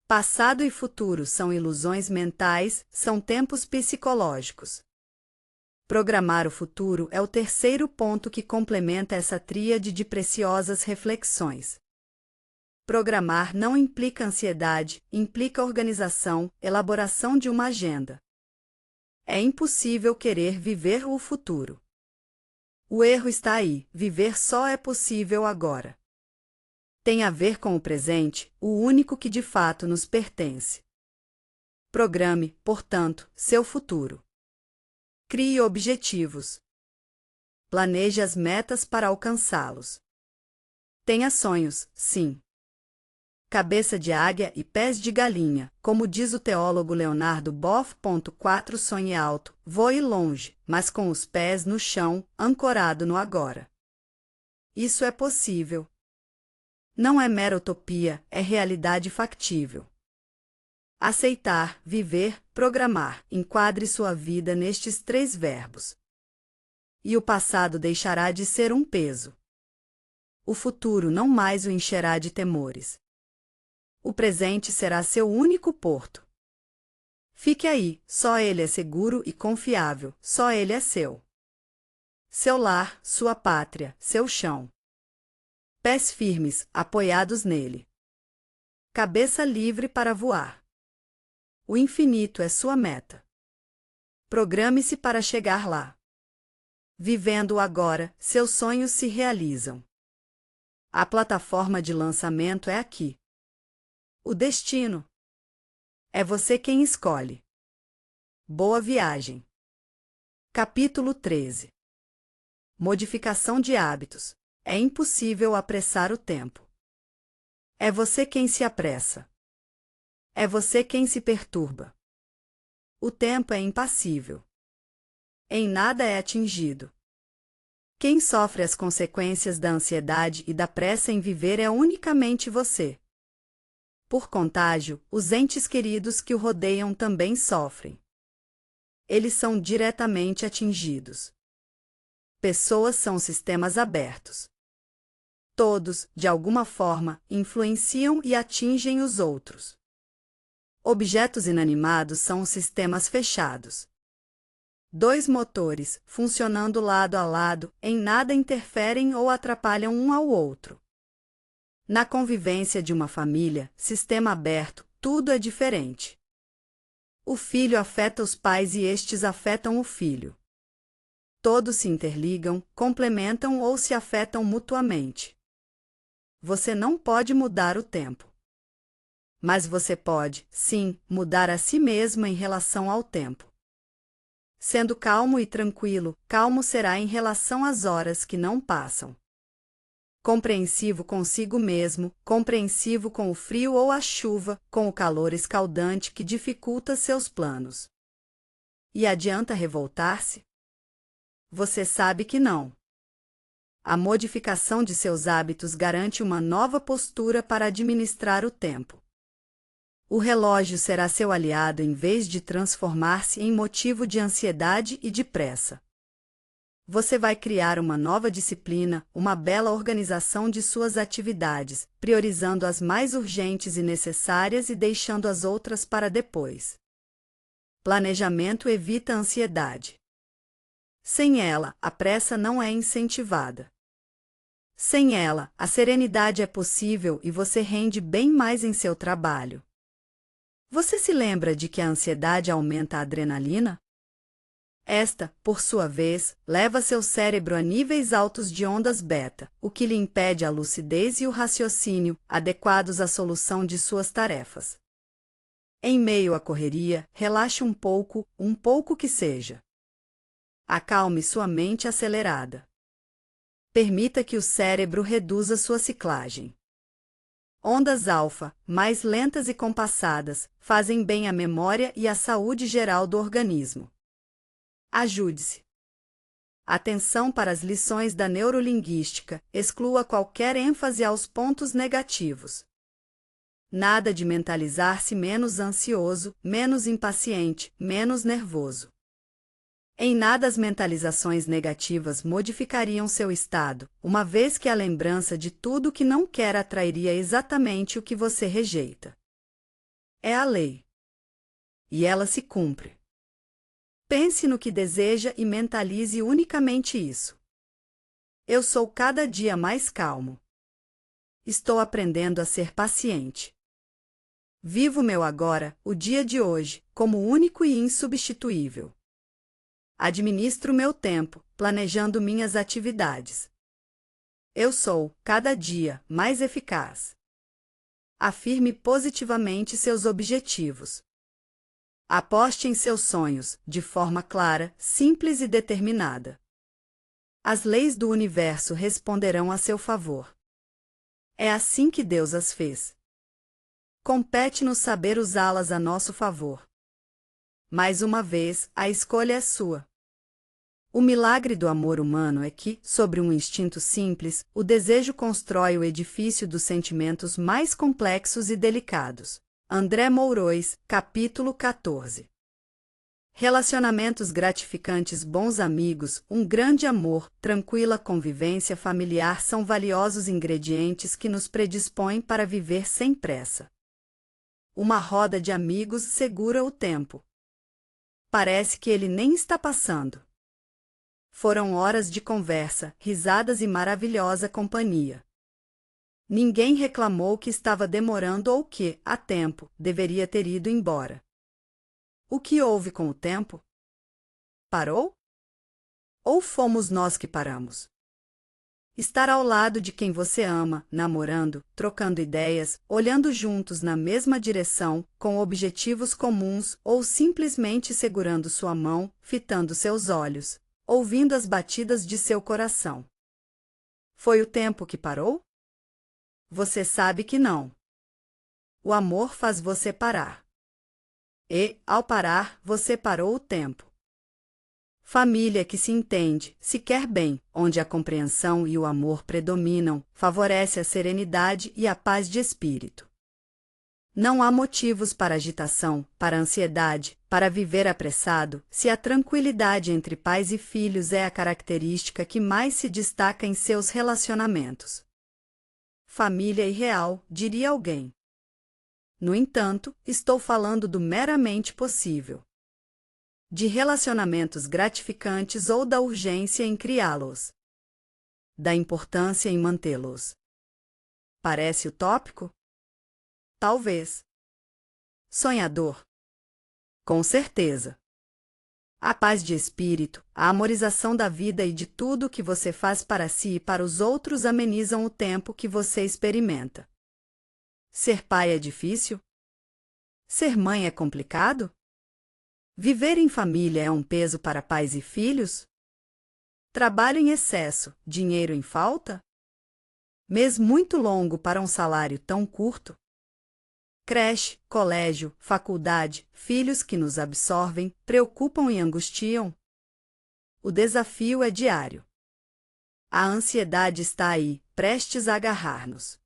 Passado e futuro são ilusões mentais, são tempos psicológicos. Programar o futuro é o terceiro ponto que complementa essa tríade de preciosas reflexões. Programar não implica ansiedade, implica organização, elaboração de uma agenda. É impossível querer viver o futuro. O erro está aí, viver só é possível agora. Tem a ver com o presente, o único que de fato nos pertence. Programe, portanto, seu futuro. Crie objetivos. Planeje as metas para alcançá-los. Tenha sonhos, sim. Cabeça de águia e pés de galinha, como diz o teólogo Leonardo Boff. 4 Sonhe alto, voe longe, mas com os pés no chão, ancorado no agora. Isso é possível. Não é mera utopia, é realidade factível. Aceitar, viver, programar, enquadre sua vida nestes 3 verbos. E o passado deixará de ser um peso. O futuro não mais o encherá de temores. O presente será seu único porto. Fique aí, só ele é seguro e confiável, só ele é seu. Seu lar, sua pátria, seu chão. Pés firmes, apoiados nele. Cabeça livre para voar. O infinito é sua meta. Programe-se para chegar lá. Vivendo o agora, seus sonhos se realizam. A plataforma de lançamento é aqui. O destino. É você quem escolhe. Boa viagem. Capítulo 13. Modificação de hábitos. É impossível apressar o tempo. É você quem se apressa. É você quem se perturba. O tempo é impassível. Em nada é atingido. Quem sofre as consequências da ansiedade e da pressa em viver é unicamente você. Por contágio, os entes queridos que o rodeiam também sofrem. Eles são diretamente atingidos. Pessoas são sistemas abertos. Todos, de alguma forma, influenciam e atingem os outros. Objetos inanimados são sistemas fechados. 2 motores, funcionando lado a lado, em nada interferem ou atrapalham um ao outro. Na convivência de uma família, sistema aberto, tudo é diferente. O filho afeta os pais e estes afetam o filho. Todos se interligam, complementam ou se afetam mutuamente. Você não pode mudar o tempo. Mas você pode, sim, mudar a si mesmo em relação ao tempo. Sendo calmo e tranquilo, calmo será em relação às horas que não passam. Compreensivo consigo mesmo, compreensivo com o frio ou a chuva, com o calor escaldante que dificulta seus planos. E adianta revoltar-se? Você sabe que não. A modificação de seus hábitos garante uma nova postura para administrar o tempo. O relógio será seu aliado em vez de transformar-se em motivo de ansiedade e de pressa. Você vai criar uma nova disciplina, uma bela organização de suas atividades, priorizando as mais urgentes e necessárias e deixando as outras para depois. Planejamento evita a ansiedade. Sem ela, a pressa não é incentivada. Sem ela, a serenidade é possível e você rende bem mais em seu trabalho. Você se lembra de que a ansiedade aumenta a adrenalina? Esta, por sua vez, leva seu cérebro a níveis altos de ondas beta, o que lhe impede a lucidez e o raciocínio, adequados à solução de suas tarefas. Em meio à correria, relaxe um pouco que seja. Acalme sua mente acelerada. Permita que o cérebro reduza sua ciclagem. Ondas alfa, mais lentas e compassadas, fazem bem à memória e à saúde geral do organismo. Ajude-se. Atenção para as lições da neurolinguística, exclua qualquer ênfase aos pontos negativos. Nada de mentalizar-se menos ansioso, menos impaciente, menos nervoso. Em nada as mentalizações negativas modificariam seu estado, uma vez que a lembrança de tudo que não quer atrairia exatamente o que você rejeita. É a lei. E ela se cumpre. Pense no que deseja e mentalize unicamente isso. Eu sou cada dia mais calmo. Estou aprendendo a ser paciente. Vivo meu agora, o dia de hoje, como único e insubstituível. Administro meu tempo, planejando minhas atividades. Eu sou, cada dia, mais eficaz. Afirme positivamente seus objetivos. Aposte em seus sonhos, de forma clara, simples e determinada. As leis do universo responderão a seu favor. É assim que Deus as fez. Compete-nos saber usá-las a nosso favor. Mais uma vez, a escolha é sua. O milagre do amor humano é que, sobre um instinto simples, o desejo constrói o edifício dos sentimentos mais complexos e delicados. André Mourois, capítulo 14. Relacionamentos gratificantes, bons amigos, um grande amor, tranquila convivência familiar são valiosos ingredientes que nos predispõem para viver sem pressa. Uma roda de amigos segura o tempo. Parece que ele nem está passando. Foram horas de conversa, risadas e maravilhosa companhia. Ninguém reclamou que estava demorando ou que, a tempo, deveria ter ido embora. O que houve com o tempo? Parou? Ou fomos nós que paramos? Estar ao lado de quem você ama, namorando, trocando ideias, olhando juntos na mesma direção, com objetivos comuns ou simplesmente segurando sua mão, fitando seus olhos, ouvindo as batidas de seu coração. Foi o tempo que parou? Você sabe que não. O amor faz você parar. E, ao parar, você parou o tempo. Família que se entende, se quer bem, onde a compreensão e o amor predominam, favorece a serenidade e a paz de espírito. Não há motivos para agitação, para ansiedade, para viver apressado, se a tranquilidade entre pais e filhos é a característica que mais se destaca em seus relacionamentos. Família irreal, diria alguém. No entanto, estou falando do meramente possível. De relacionamentos gratificantes ou da urgência em criá-los. Da importância em mantê-los. Parece utópico? Talvez. Sonhador? Com certeza. A paz de espírito, a amorização da vida e de tudo que você faz para si e para os outros amenizam o tempo que você experimenta. Ser pai é difícil? Ser mãe é complicado? Viver em família é um peso para pais e filhos? Trabalho em excesso, dinheiro em falta? Mês muito longo para um salário tão curto? Creche, colégio, faculdade, filhos que nos absorvem, preocupam e angustiam? o desafio é diário. A ansiedade está aí, prestes a agarrar-nos.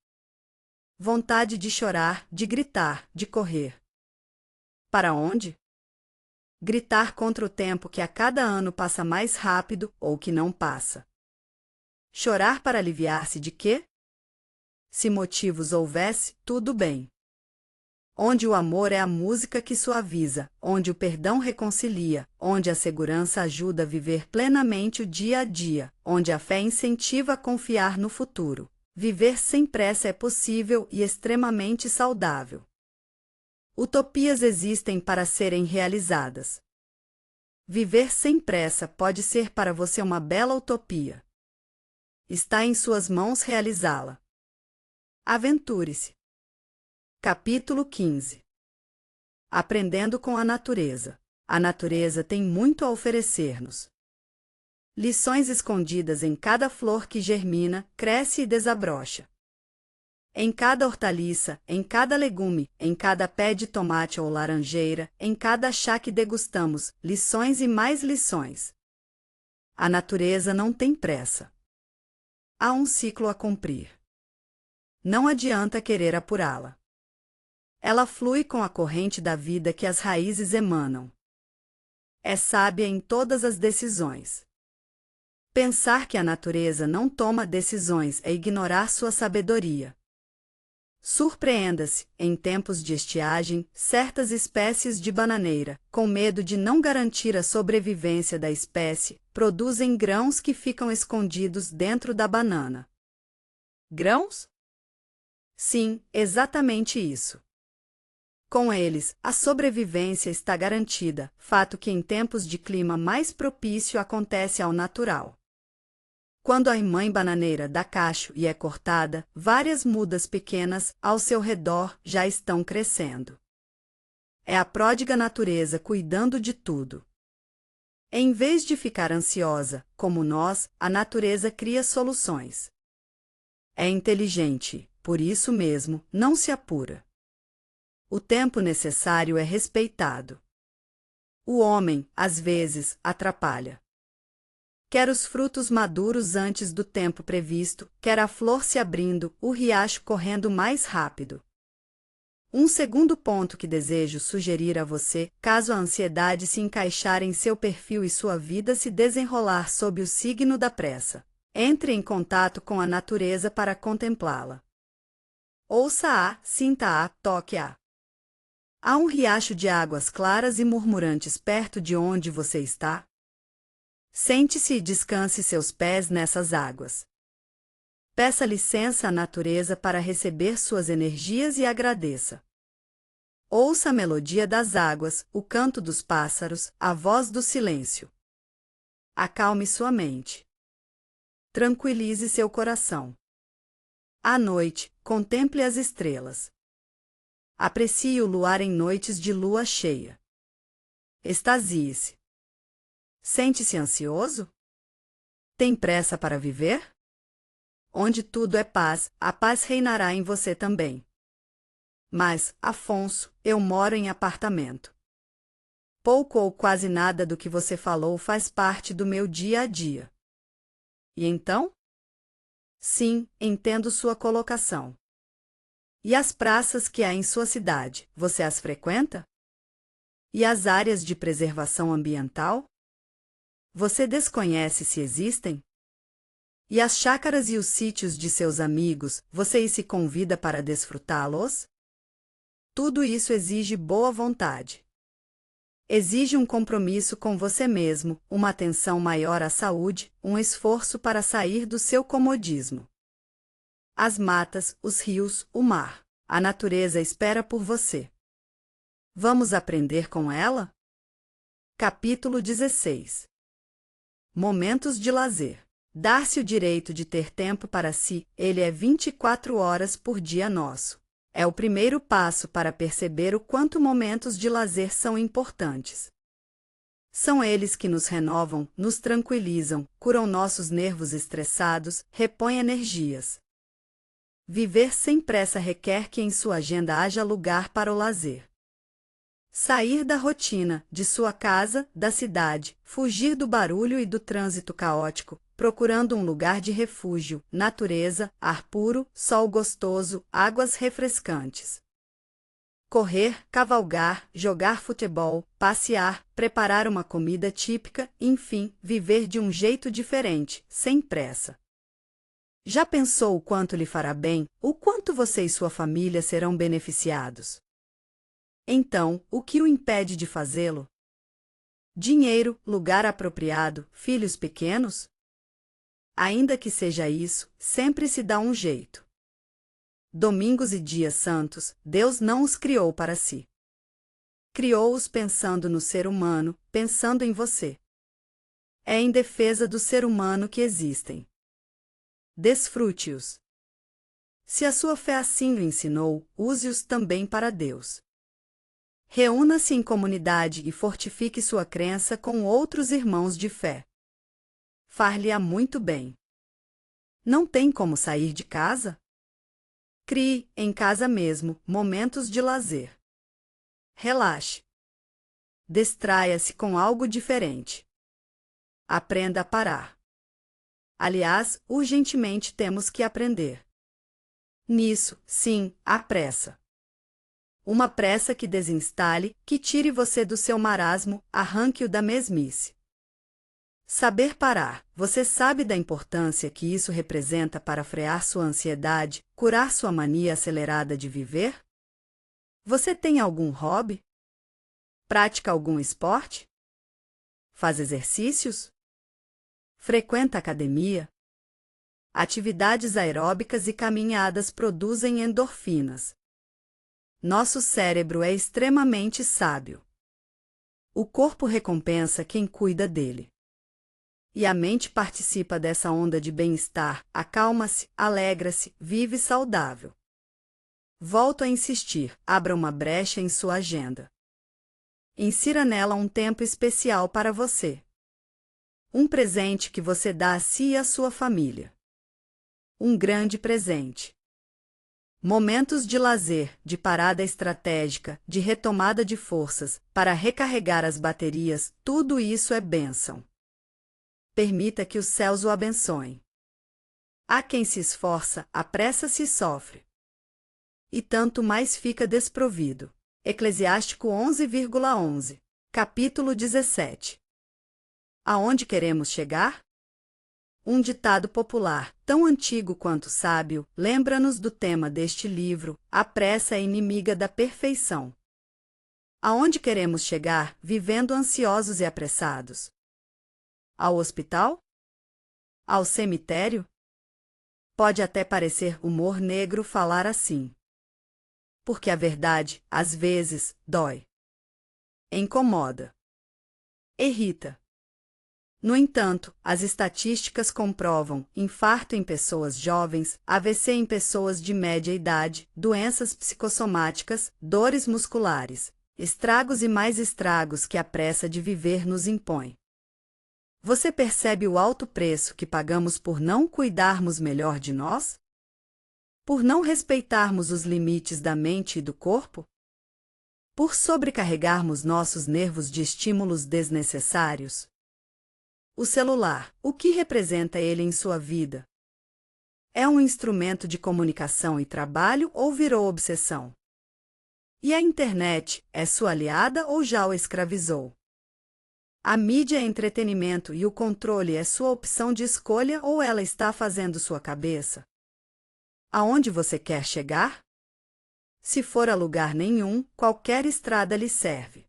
Vontade de chorar, de gritar, de correr. Para onde? Gritar contra o tempo que a cada ano passa mais rápido ou que não passa. Chorar para aliviar-se de quê? Se motivos houvesse, tudo bem. Onde o amor é a música que suaviza, onde o perdão reconcilia, onde a segurança ajuda a viver plenamente o dia a dia, onde a fé incentiva a confiar no futuro. Viver sem pressa é possível e extremamente saudável. Utopias existem para serem realizadas. Viver sem pressa pode ser para você uma bela utopia. Está em suas mãos realizá-la. Aventure-se. Capítulo 15. Aprendendo com a natureza. A natureza tem muito a oferecer-nos. Lições escondidas em cada flor que germina, cresce e desabrocha. Em cada hortaliça, em cada legume, em cada pé de tomate ou laranjeira, em cada chá que degustamos, lições e mais lições. A natureza não tem pressa. Há um ciclo a cumprir. Não adianta querer apurá-la. Ela flui com a corrente da vida que as raízes emanam. É sábia em todas as decisões. Pensar que a natureza não toma decisões é ignorar sua sabedoria. Surpreenda-se, em tempos de estiagem, certas espécies de bananeira, com medo de não garantir a sobrevivência da espécie, produzem grãos que ficam escondidos dentro da banana. Grãos? Sim, exatamente isso. Com eles, a sobrevivência está garantida, fato que em tempos de clima mais propício acontece ao natural. Quando a mãe bananeira dá cacho e é cortada, várias mudas pequenas ao seu redor já estão crescendo. É a pródiga natureza cuidando de tudo. Em vez de ficar ansiosa, como nós, a natureza cria soluções. É inteligente, por isso mesmo, não se apura. O tempo necessário é respeitado. O homem, às vezes, atrapalha. Quer os frutos maduros antes do tempo previsto, quer a flor se abrindo, o riacho correndo mais rápido. Um segundo ponto que desejo sugerir a você, caso a ansiedade se encaixar em seu perfil e sua vida se desenrolar sob o signo da pressa. Entre em contato com a natureza para contemplá-la. Ouça-a, sinta-a, toque-a. Há um riacho de águas claras e murmurantes perto de onde você está? Sente-se e descanse seus pés nessas águas. Peça licença à natureza para receber suas energias e agradeça. Ouça a melodia das águas, o canto dos pássaros, a voz do silêncio. Acalme sua mente. Tranquilize seu coração. À noite, contemple as estrelas. Aprecie o luar em noites de lua cheia. Extasie-se. Sente-se ansioso? Tem pressa para viver? Onde tudo é paz, a paz reinará em você também. Mas, Afonso, eu moro em apartamento. Pouco ou quase nada do que você falou faz parte do meu dia a dia. E então? Sim, entendo sua colocação. E as praças que há em sua cidade, você as frequenta? E as áreas de preservação ambiental? Você desconhece se existem? E as chácaras e os sítios de seus amigos, você se convida para desfrutá-los? Tudo isso exige boa vontade. Exige um compromisso com você mesmo, uma atenção maior à saúde, um esforço para sair do seu comodismo. As matas, os rios, o mar. A natureza espera por você. Vamos aprender com ela? Capítulo 16. Momentos de lazer. Dar-se o direito de ter tempo para si, ele é 24 horas por dia nosso. É o primeiro passo para perceber o quanto momentos de lazer são importantes. São eles que nos renovam, nos tranquilizam, curam nossos nervos estressados, repõem energias. Viver sem pressa requer que em sua agenda haja lugar para o lazer. Sair da rotina, de sua casa, da cidade, fugir do barulho e do trânsito caótico, procurando um lugar de refúgio, natureza, ar puro, sol gostoso, águas refrescantes. Correr, cavalgar, jogar futebol, passear, preparar uma comida típica, enfim, viver de um jeito diferente, sem pressa. Já pensou o quanto lhe fará bem, o quanto você e sua família serão beneficiados? Então, o que o impede de fazê-lo? Dinheiro, lugar apropriado, filhos pequenos? Ainda que seja isso, sempre se dá um jeito. Domingos e dias santos, Deus não os criou para si. Criou-os pensando no ser humano, pensando em você. É em defesa do ser humano que existem. Desfrute-os. Se a sua fé assim o ensinou, use-os também para Deus. Reúna-se em comunidade e fortifique sua crença com outros irmãos de fé. Far-lhe-á muito bem. Não tem como sair de casa? Crie, em casa mesmo, momentos de lazer. Relaxe. Distraia-se com algo diferente. Aprenda a parar. Aliás, urgentemente temos que aprender. Nisso, sim, há pressa. Uma pressa que desinstale, que tire você do seu marasmo, arranque-o da mesmice. Saber parar. Você sabe da importância que isso representa para frear sua ansiedade, curar sua mania acelerada de viver? Você tem algum hobby? Pratica algum esporte? Faz exercícios? Frequenta academia? Atividades aeróbicas e caminhadas produzem endorfinas. Nosso cérebro é extremamente sábio. O corpo recompensa quem cuida dele. E a mente participa dessa onda de bem-estar, acalma-se, alegra-se, vive saudável. Volto a insistir, abra uma brecha em sua agenda. Insira nela um tempo especial para você. Um presente que você dá a si e à sua família. Um grande presente. Momentos de lazer, de parada estratégica, de retomada de forças, para recarregar as baterias, tudo isso é bênção. Permita que os céus o abençoem. Há quem se esforça, apressa-se e sofre. E tanto mais fica desprovido. Eclesiástico 11,11. Capítulo 17. Aonde queremos chegar? Um ditado popular, tão antigo quanto sábio, lembra-nos do tema deste livro: a pressa é inimiga da perfeição. Aonde queremos chegar, vivendo ansiosos e apressados? Ao hospital? Ao cemitério? Pode até parecer humor negro falar assim. Porque a verdade, às vezes, dói. Incomoda. Irrita. No entanto, as estatísticas comprovam infarto em pessoas jovens, AVC em pessoas de média idade, doenças psicossomáticas, dores musculares, estragos e mais estragos que a pressa de viver nos impõe. Você percebe o alto preço que pagamos por não cuidarmos melhor de nós? Por não respeitarmos os limites da mente e do corpo? Por sobrecarregarmos nossos nervos de estímulos desnecessários? O celular, o que representa ele em sua vida? É um instrumento de comunicação e trabalho ou virou obsessão? E a internet, é sua aliada ou já o escravizou? A mídia é entretenimento e o controle é sua opção de escolha ou ela está fazendo sua cabeça? Aonde você quer chegar? Se for a lugar nenhum, qualquer estrada lhe serve.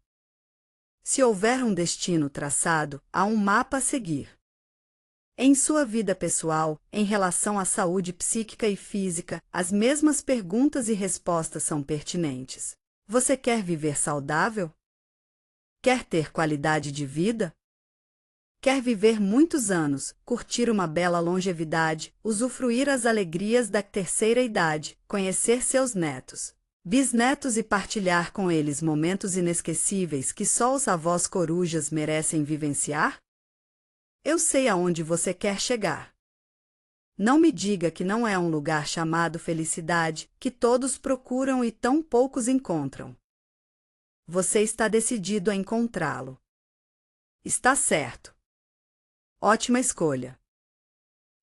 Se houver um destino traçado, há um mapa a seguir. Em sua vida pessoal, em relação à saúde psíquica e física, as mesmas perguntas e respostas são pertinentes. Você quer viver saudável? Quer ter qualidade de vida? Quer viver muitos anos, curtir uma bela longevidade, usufruir as alegrias da terceira idade, conhecer seus netos, bisnetos e partilhar com eles momentos inesquecíveis que só os avós corujas merecem vivenciar? Eu sei aonde você quer chegar. Não me diga que não é um lugar chamado felicidade, que todos procuram e tão poucos encontram. você está decidido a encontrá-lo. Está certo. Ótima escolha.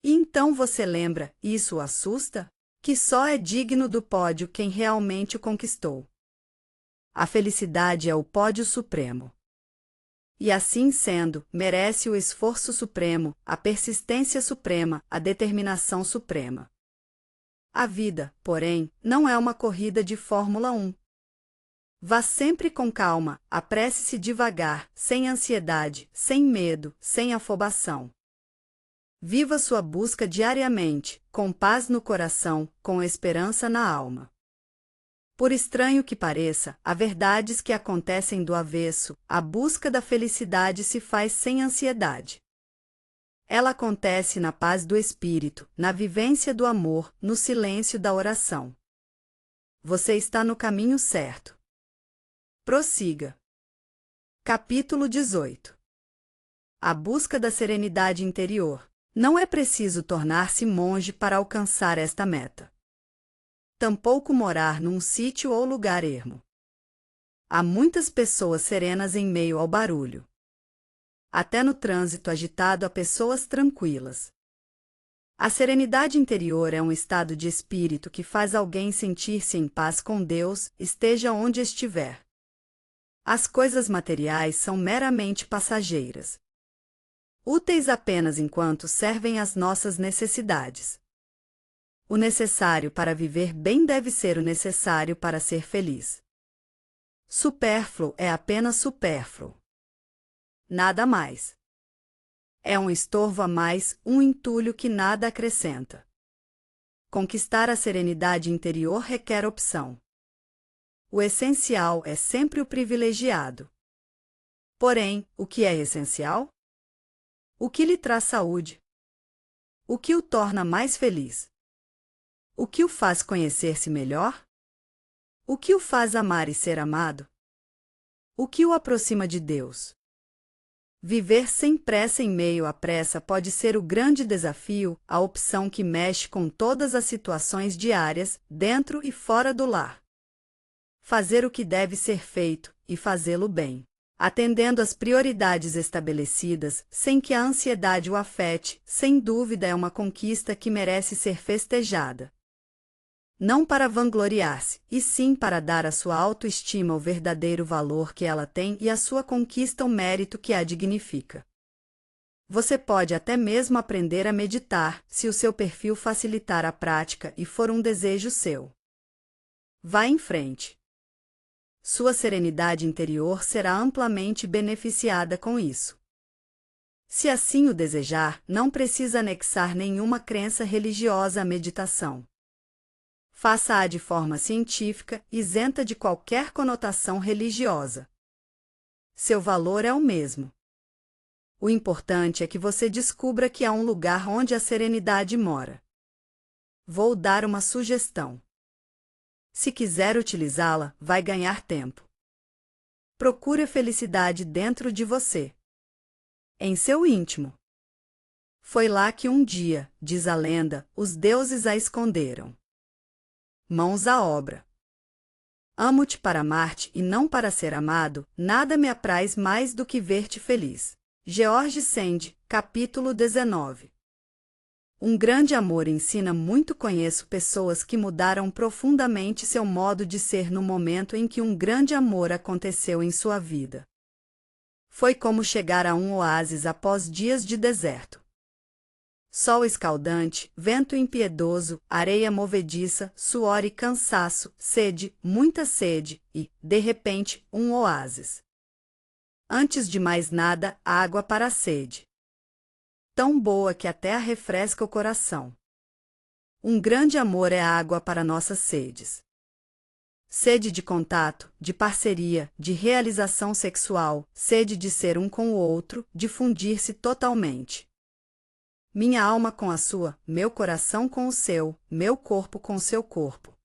E então você lembra, isso o assusta? Que só é digno do pódio quem realmente o conquistou. A felicidade é o pódio supremo. E assim sendo, merece o esforço supremo, a persistência suprema, a determinação suprema. A vida, porém, não é uma corrida de Fórmula 1. Vá sempre com calma, apresse-se devagar, sem ansiedade, sem medo, sem afobação. Viva sua busca diariamente, com paz no coração, com esperança na alma. Por estranho que pareça, há verdades que acontecem do avesso, a busca da felicidade se faz sem ansiedade. Ela acontece na paz do espírito, na vivência do amor, no silêncio da oração. Você está no caminho certo. Prossiga. Capítulo 18. A busca da serenidade interior. Não é preciso tornar-se monge para alcançar esta meta. Tampouco morar num sítio ou lugar ermo. Há muitas pessoas serenas em meio ao barulho. Até no trânsito agitado há pessoas tranquilas. A serenidade interior é um estado de espírito que faz alguém sentir-se em paz com Deus, esteja onde estiver. As coisas materiais são meramente passageiras. Úteis apenas enquanto servem às nossas necessidades. O necessário para viver bem deve ser o necessário para ser feliz. Supérfluo é apenas supérfluo. Nada mais. É um estorvo a mais, um entulho que nada acrescenta. Conquistar a serenidade interior requer opção. O essencial é sempre o privilegiado. Porém, o que é essencial? O que lhe traz saúde? O que o torna mais feliz? O que o faz conhecer-se melhor? O que o faz amar e ser amado? O que o aproxima de Deus? Viver sem pressa em meio à pressa pode ser o grande desafio, a opção que mexe com todas as situações diárias, dentro e fora do lar. Fazer o que deve ser feito, e fazê-lo bem, atendendo às prioridades estabelecidas, sem que a ansiedade o afete, sem dúvida é uma conquista que merece ser festejada. Não para vangloriar-se, e sim para dar à sua autoestima o verdadeiro valor que ela tem e à sua conquista o mérito que a dignifica. Você pode até mesmo aprender a meditar, se o seu perfil facilitar a prática e for um desejo seu. Vá em frente. Sua serenidade interior será amplamente beneficiada com isso. Se assim o desejar, não precisa anexar nenhuma crença religiosa à meditação. Faça-a de forma científica, isenta de qualquer conotação religiosa. Seu valor é o mesmo. O importante é que você descubra que há um lugar onde a serenidade mora. Vou dar uma sugestão. Se quiser utilizá-la, vai ganhar tempo. Procure a felicidade dentro de você. Em seu íntimo. Foi lá que um dia, diz a lenda, os deuses a esconderam. Mãos à obra. Amo-te para amar-te e não para ser amado, nada me apraz mais do que ver-te feliz. George Sand, capítulo 19. Um grande amor ensina muito. Conheço pessoas que mudaram profundamente seu modo de ser no momento em que um grande amor aconteceu em sua vida. Foi como chegar a um oásis após dias de deserto. Sol escaldante, vento impiedoso, areia movediça, suor e cansaço, sede, muita sede e, de repente, um oásis. Antes de mais nada, água para a sede. Tão boa que até a refresca o coração. Um grande amor é água para nossas sedes. Sede de contato, de parceria, de realização sexual, sede de ser um com o outro, de fundir-se totalmente. Minha alma com a sua, meu coração com o seu, meu corpo com seu corpo.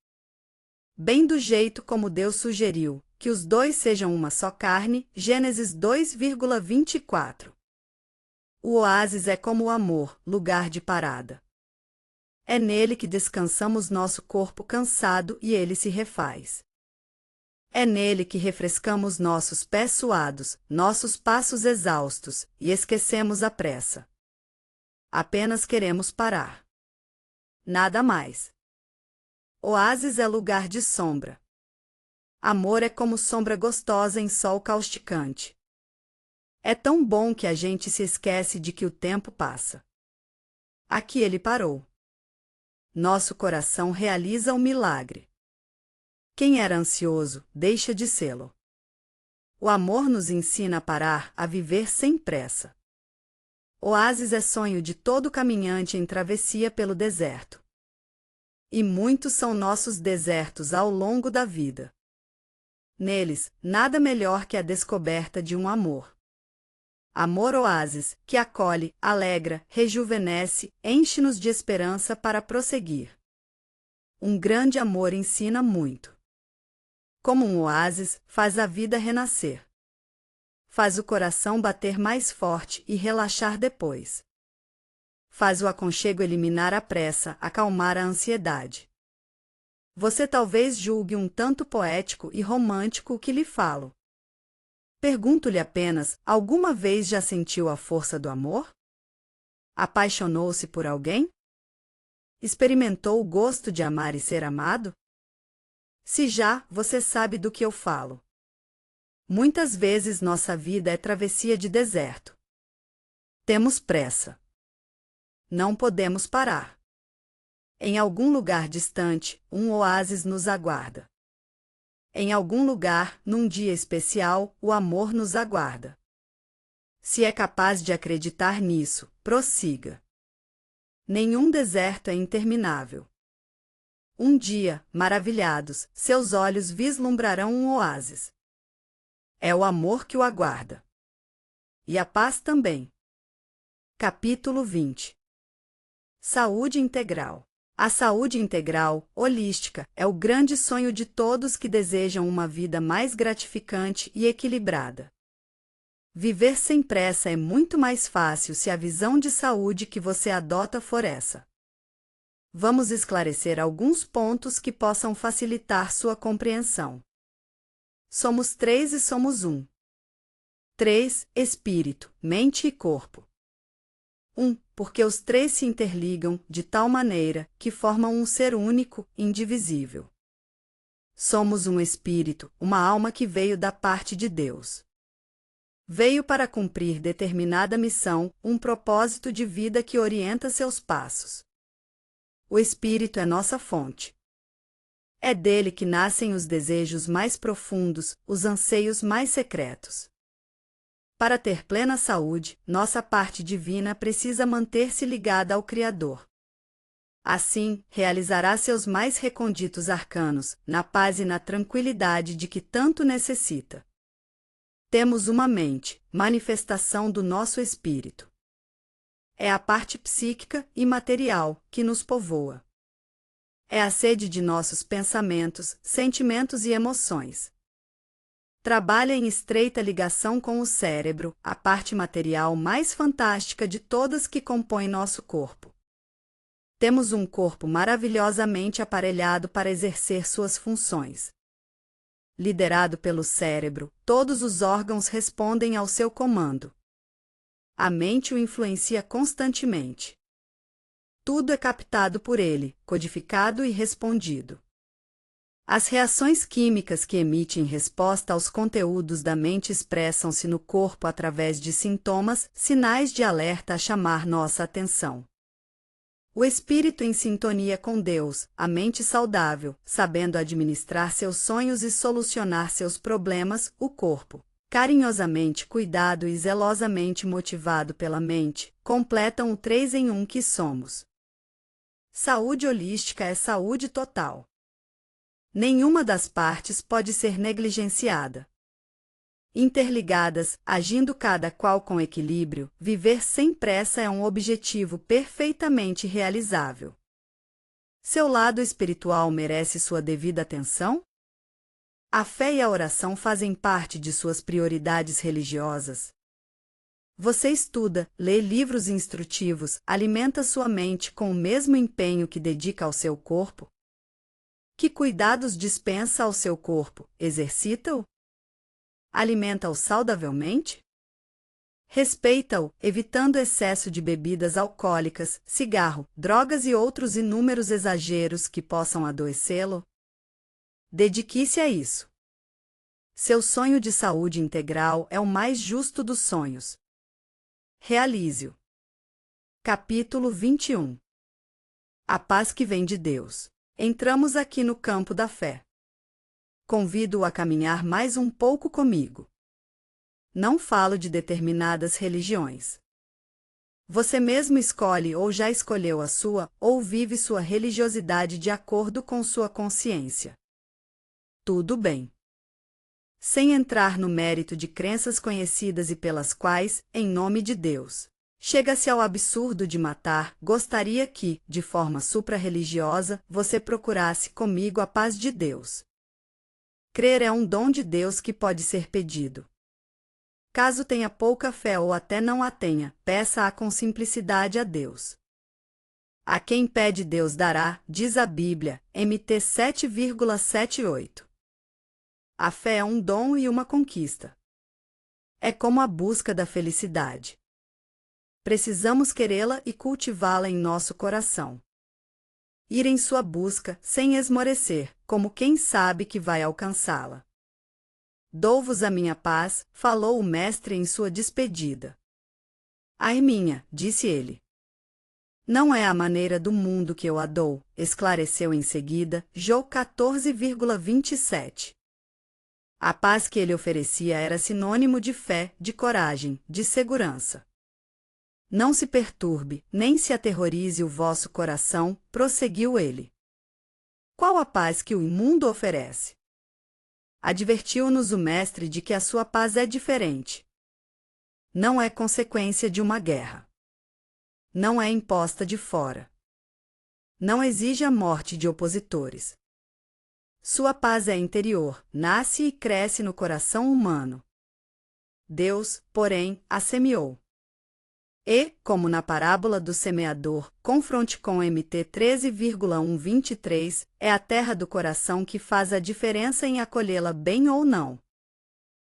Bem do jeito como Deus sugeriu, que os dois sejam uma só carne, Gênesis 2,24. O oásis é como o amor, lugar de parada. É nele que descansamos nosso corpo cansado e ele se refaz. É nele que refrescamos nossos pés suados, nossos passos exaustos, e esquecemos a pressa. Apenas queremos parar. Nada mais. Oásis é lugar de sombra. Amor é como sombra gostosa em sol causticante. É tão bom que a gente se esquece de que o tempo passa. Aqui ele parou. Nosso coração realiza o milagre. Quem era ansioso, deixa de sê-lo. O amor nos ensina a parar, a viver sem pressa. Oásis é sonho de todo caminhante em travessia pelo deserto. E muitos são nossos desertos ao longo da vida. Neles, nada melhor que a descoberta de um amor. Amor oásis, que acolhe, alegra, rejuvenesce, enche-nos de esperança para prosseguir. Um grande amor ensina muito. Como um oásis, faz a vida renascer. Faz o coração bater mais forte e relaxar depois. Faz o aconchego eliminar a pressa, acalmar a ansiedade. Você talvez julgue um tanto poético e romântico o que lhe falo. Pergunto-lhe apenas, alguma vez já sentiu a força do amor? Apaixonou-se por alguém? Experimentou o gosto de amar e ser amado? Se já, você sabe do que eu falo. Muitas vezes nossa vida é travessia de deserto. Temos pressa. Não podemos parar. Em algum lugar distante, um oásis nos aguarda. Em algum lugar, num dia especial, o amor nos aguarda. Se é capaz de acreditar nisso, prossiga. Nenhum deserto é interminável. Um dia, maravilhados, seus olhos vislumbrarão um oásis. É o amor que o aguarda. E a paz também. Capítulo 20. Saúde integral. A saúde integral, holística, é o grande sonho de todos que desejam uma vida mais gratificante e equilibrada. Viver sem pressa é muito mais fácil se a visão de saúde que você adota for essa. Vamos esclarecer alguns pontos que possam facilitar sua compreensão. Somos três e somos um. 3. Espírito, mente e corpo. 1. Porque os três se interligam de tal maneira que formam um ser único, indivisível. Somos um espírito, uma alma que veio da parte de Deus. Veio para cumprir determinada missão, um propósito de vida que orienta seus passos. O espírito é nossa fonte. É dele que nascem os desejos mais profundos, os anseios mais secretos. Para ter plena saúde, nossa parte divina precisa manter-se ligada ao Criador. Assim, realizará seus mais recônditos arcanos, na paz e na tranquilidade de que tanto necessita. Temos uma mente, manifestação do nosso espírito. É a parte psíquica e material que nos povoa. É a sede de nossos pensamentos, sentimentos e emoções. Trabalha em estreita ligação com o cérebro, a parte material mais fantástica de todas que compõem nosso corpo. Temos um corpo maravilhosamente aparelhado para exercer suas funções. Liderado pelo cérebro, todos os órgãos respondem ao seu comando. A mente o influencia constantemente. Tudo é captado por ele, codificado e respondido. As reações químicas que emite em resposta aos conteúdos da mente expressam-se no corpo através de sintomas, sinais de alerta a chamar nossa atenção. O espírito em sintonia com Deus, a mente saudável, sabendo administrar seus sonhos e solucionar seus problemas, o corpo, carinhosamente cuidado e zelosamente motivado pela mente, completam o 3 em 1 que somos. Saúde holística é saúde total. Nenhuma das partes pode ser negligenciada. Interligadas, agindo cada qual com equilíbrio, viver sem pressa é um objetivo perfeitamente realizável. Seu lado espiritual merece sua devida atenção? A fé e a oração fazem parte de suas prioridades religiosas. Você estuda, lê livros instrutivos, alimenta sua mente com o mesmo empenho que dedica ao seu corpo? Que cuidados dispensa ao seu corpo? Exercita-o? Alimenta-o saudavelmente? Respeita-o, evitando excesso de bebidas alcoólicas, cigarro, drogas e outros inúmeros exageros que possam adoecê-lo? Dedique-se a isso. Seu sonho de saúde integral é o mais justo dos sonhos. Realize-o. Capítulo 21. A paz que vem de Deus. Entramos aqui no campo da fé. Convido-o a caminhar mais um pouco comigo. Não falo de determinadas religiões. Você mesmo escolhe ou já escolheu a sua, ou vive sua religiosidade de acordo com sua consciência. Tudo bem. Sem entrar no mérito de crenças conhecidas e pelas quais, em nome de Deus, chega-se ao absurdo de matar, gostaria que, de forma supra-religiosa, você procurasse comigo a paz de Deus. Crer é um dom de Deus que pode ser pedido. Caso tenha pouca fé ou até não a tenha, peça-a com simplicidade a Deus. A quem pede Deus dará, diz a Bíblia, MT 7,78. A fé é um dom e uma conquista. É como a busca da felicidade. Precisamos querê-la e cultivá-la em nosso coração. Ir em sua busca, sem esmorecer, como quem sabe que vai alcançá-la. Dou-vos a minha paz, falou o mestre em sua despedida. Ai minha, disse ele. Não é a maneira do mundo que eu a dou, esclareceu em seguida, Jó 14,27. A paz que ele oferecia era sinônimo de fé, de coragem, de segurança. Não se perturbe, nem se aterrorize o vosso coração, prosseguiu ele. Qual a paz que o mundo oferece? Advertiu-nos o mestre de que a sua paz é diferente. Não é consequência de uma guerra. Não é imposta de fora. Não exige a morte de opositores. Sua paz é interior, nasce e cresce no coração humano. Deus, porém, a semeou. E, como na parábola do semeador, confronte com MT 13,123, é a terra do coração que faz a diferença em acolhê-la bem ou não.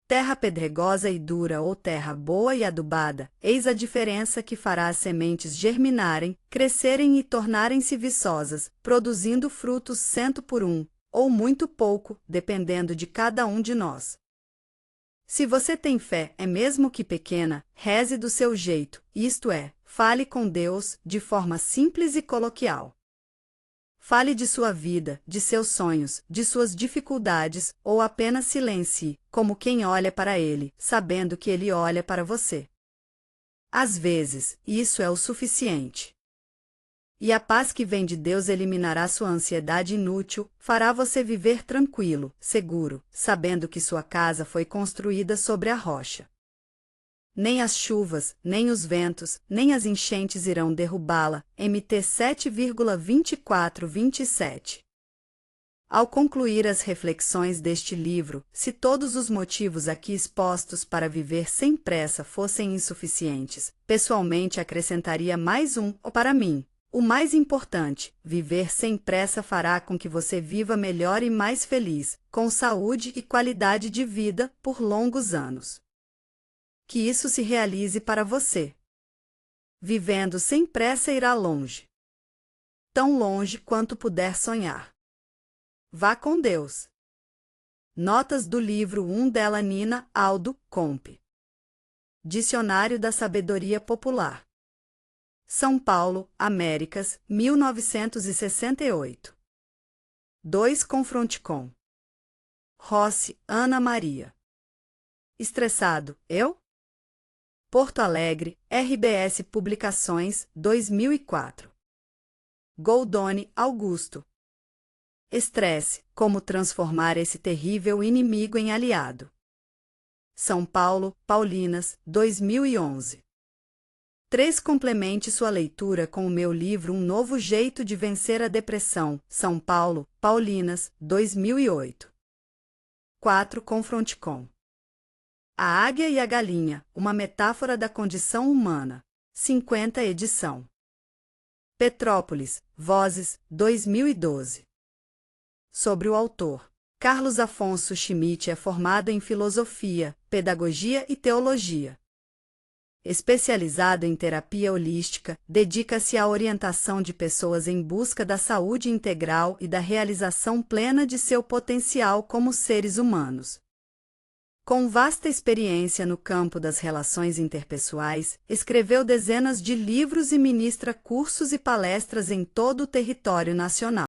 Terra pedregosa e dura ou terra boa e adubada, eis a diferença que fará as sementes germinarem, crescerem e tornarem-se viçosas, produzindo frutos 100 por 1, ou muito pouco, dependendo de cada um de nós. Se você tem fé, é mesmo que pequena, reze do seu jeito, isto é, fale com Deus, de forma simples e coloquial. Fale de sua vida, de seus sonhos, de suas dificuldades, ou apenas silencie, como quem olha para ele, sabendo que ele olha para você. Às vezes, isso é o suficiente. E a paz que vem de Deus eliminará sua ansiedade inútil, fará você viver tranquilo, seguro, sabendo que sua casa foi construída sobre a rocha. Nem as chuvas, nem os ventos, nem as enchentes irão derrubá-la. MT 7,2427. Ao concluir as reflexões deste livro, se todos os motivos aqui expostos para viver sem pressa fossem insuficientes, pessoalmente acrescentaria mais um, para mim. O mais importante, viver sem pressa fará com que você viva melhor e mais feliz, com saúde e qualidade de vida, por longos anos. Que isso se realize para você. Vivendo sem pressa irá longe. Tão longe quanto puder sonhar. Vá com Deus. Notas do livro 1 della Nina Aldo, Comp. Dicionário da Sabedoria Popular. São Paulo, Américas, 1968. 2 Confronte com. Rossi, Ana Maria. Estressado, eu? Porto Alegre, RBS Publicações, 2004. Goldoni, Augusto. Estresse, como transformar esse terrível inimigo em aliado. São Paulo, Paulinas, 2011. 3. Complemente sua leitura com o meu livro Um Novo Jeito de Vencer a Depressão, São Paulo, Paulinas, 2008. 4. Confronte com. A Águia e a Galinha, uma metáfora da condição humana, 50 edição. Petrópolis, Vozes, 2012. Sobre o autor. Carlos Afonso Schmidt é formado em Filosofia, Pedagogia e Teologia. Especializado em terapia holística, dedica-se à orientação de pessoas em busca da saúde integral e da realização plena de seu potencial como seres humanos. Com vasta experiência no campo das relações interpessoais, escreveu dezenas de livros e ministra cursos e palestras em todo o território nacional.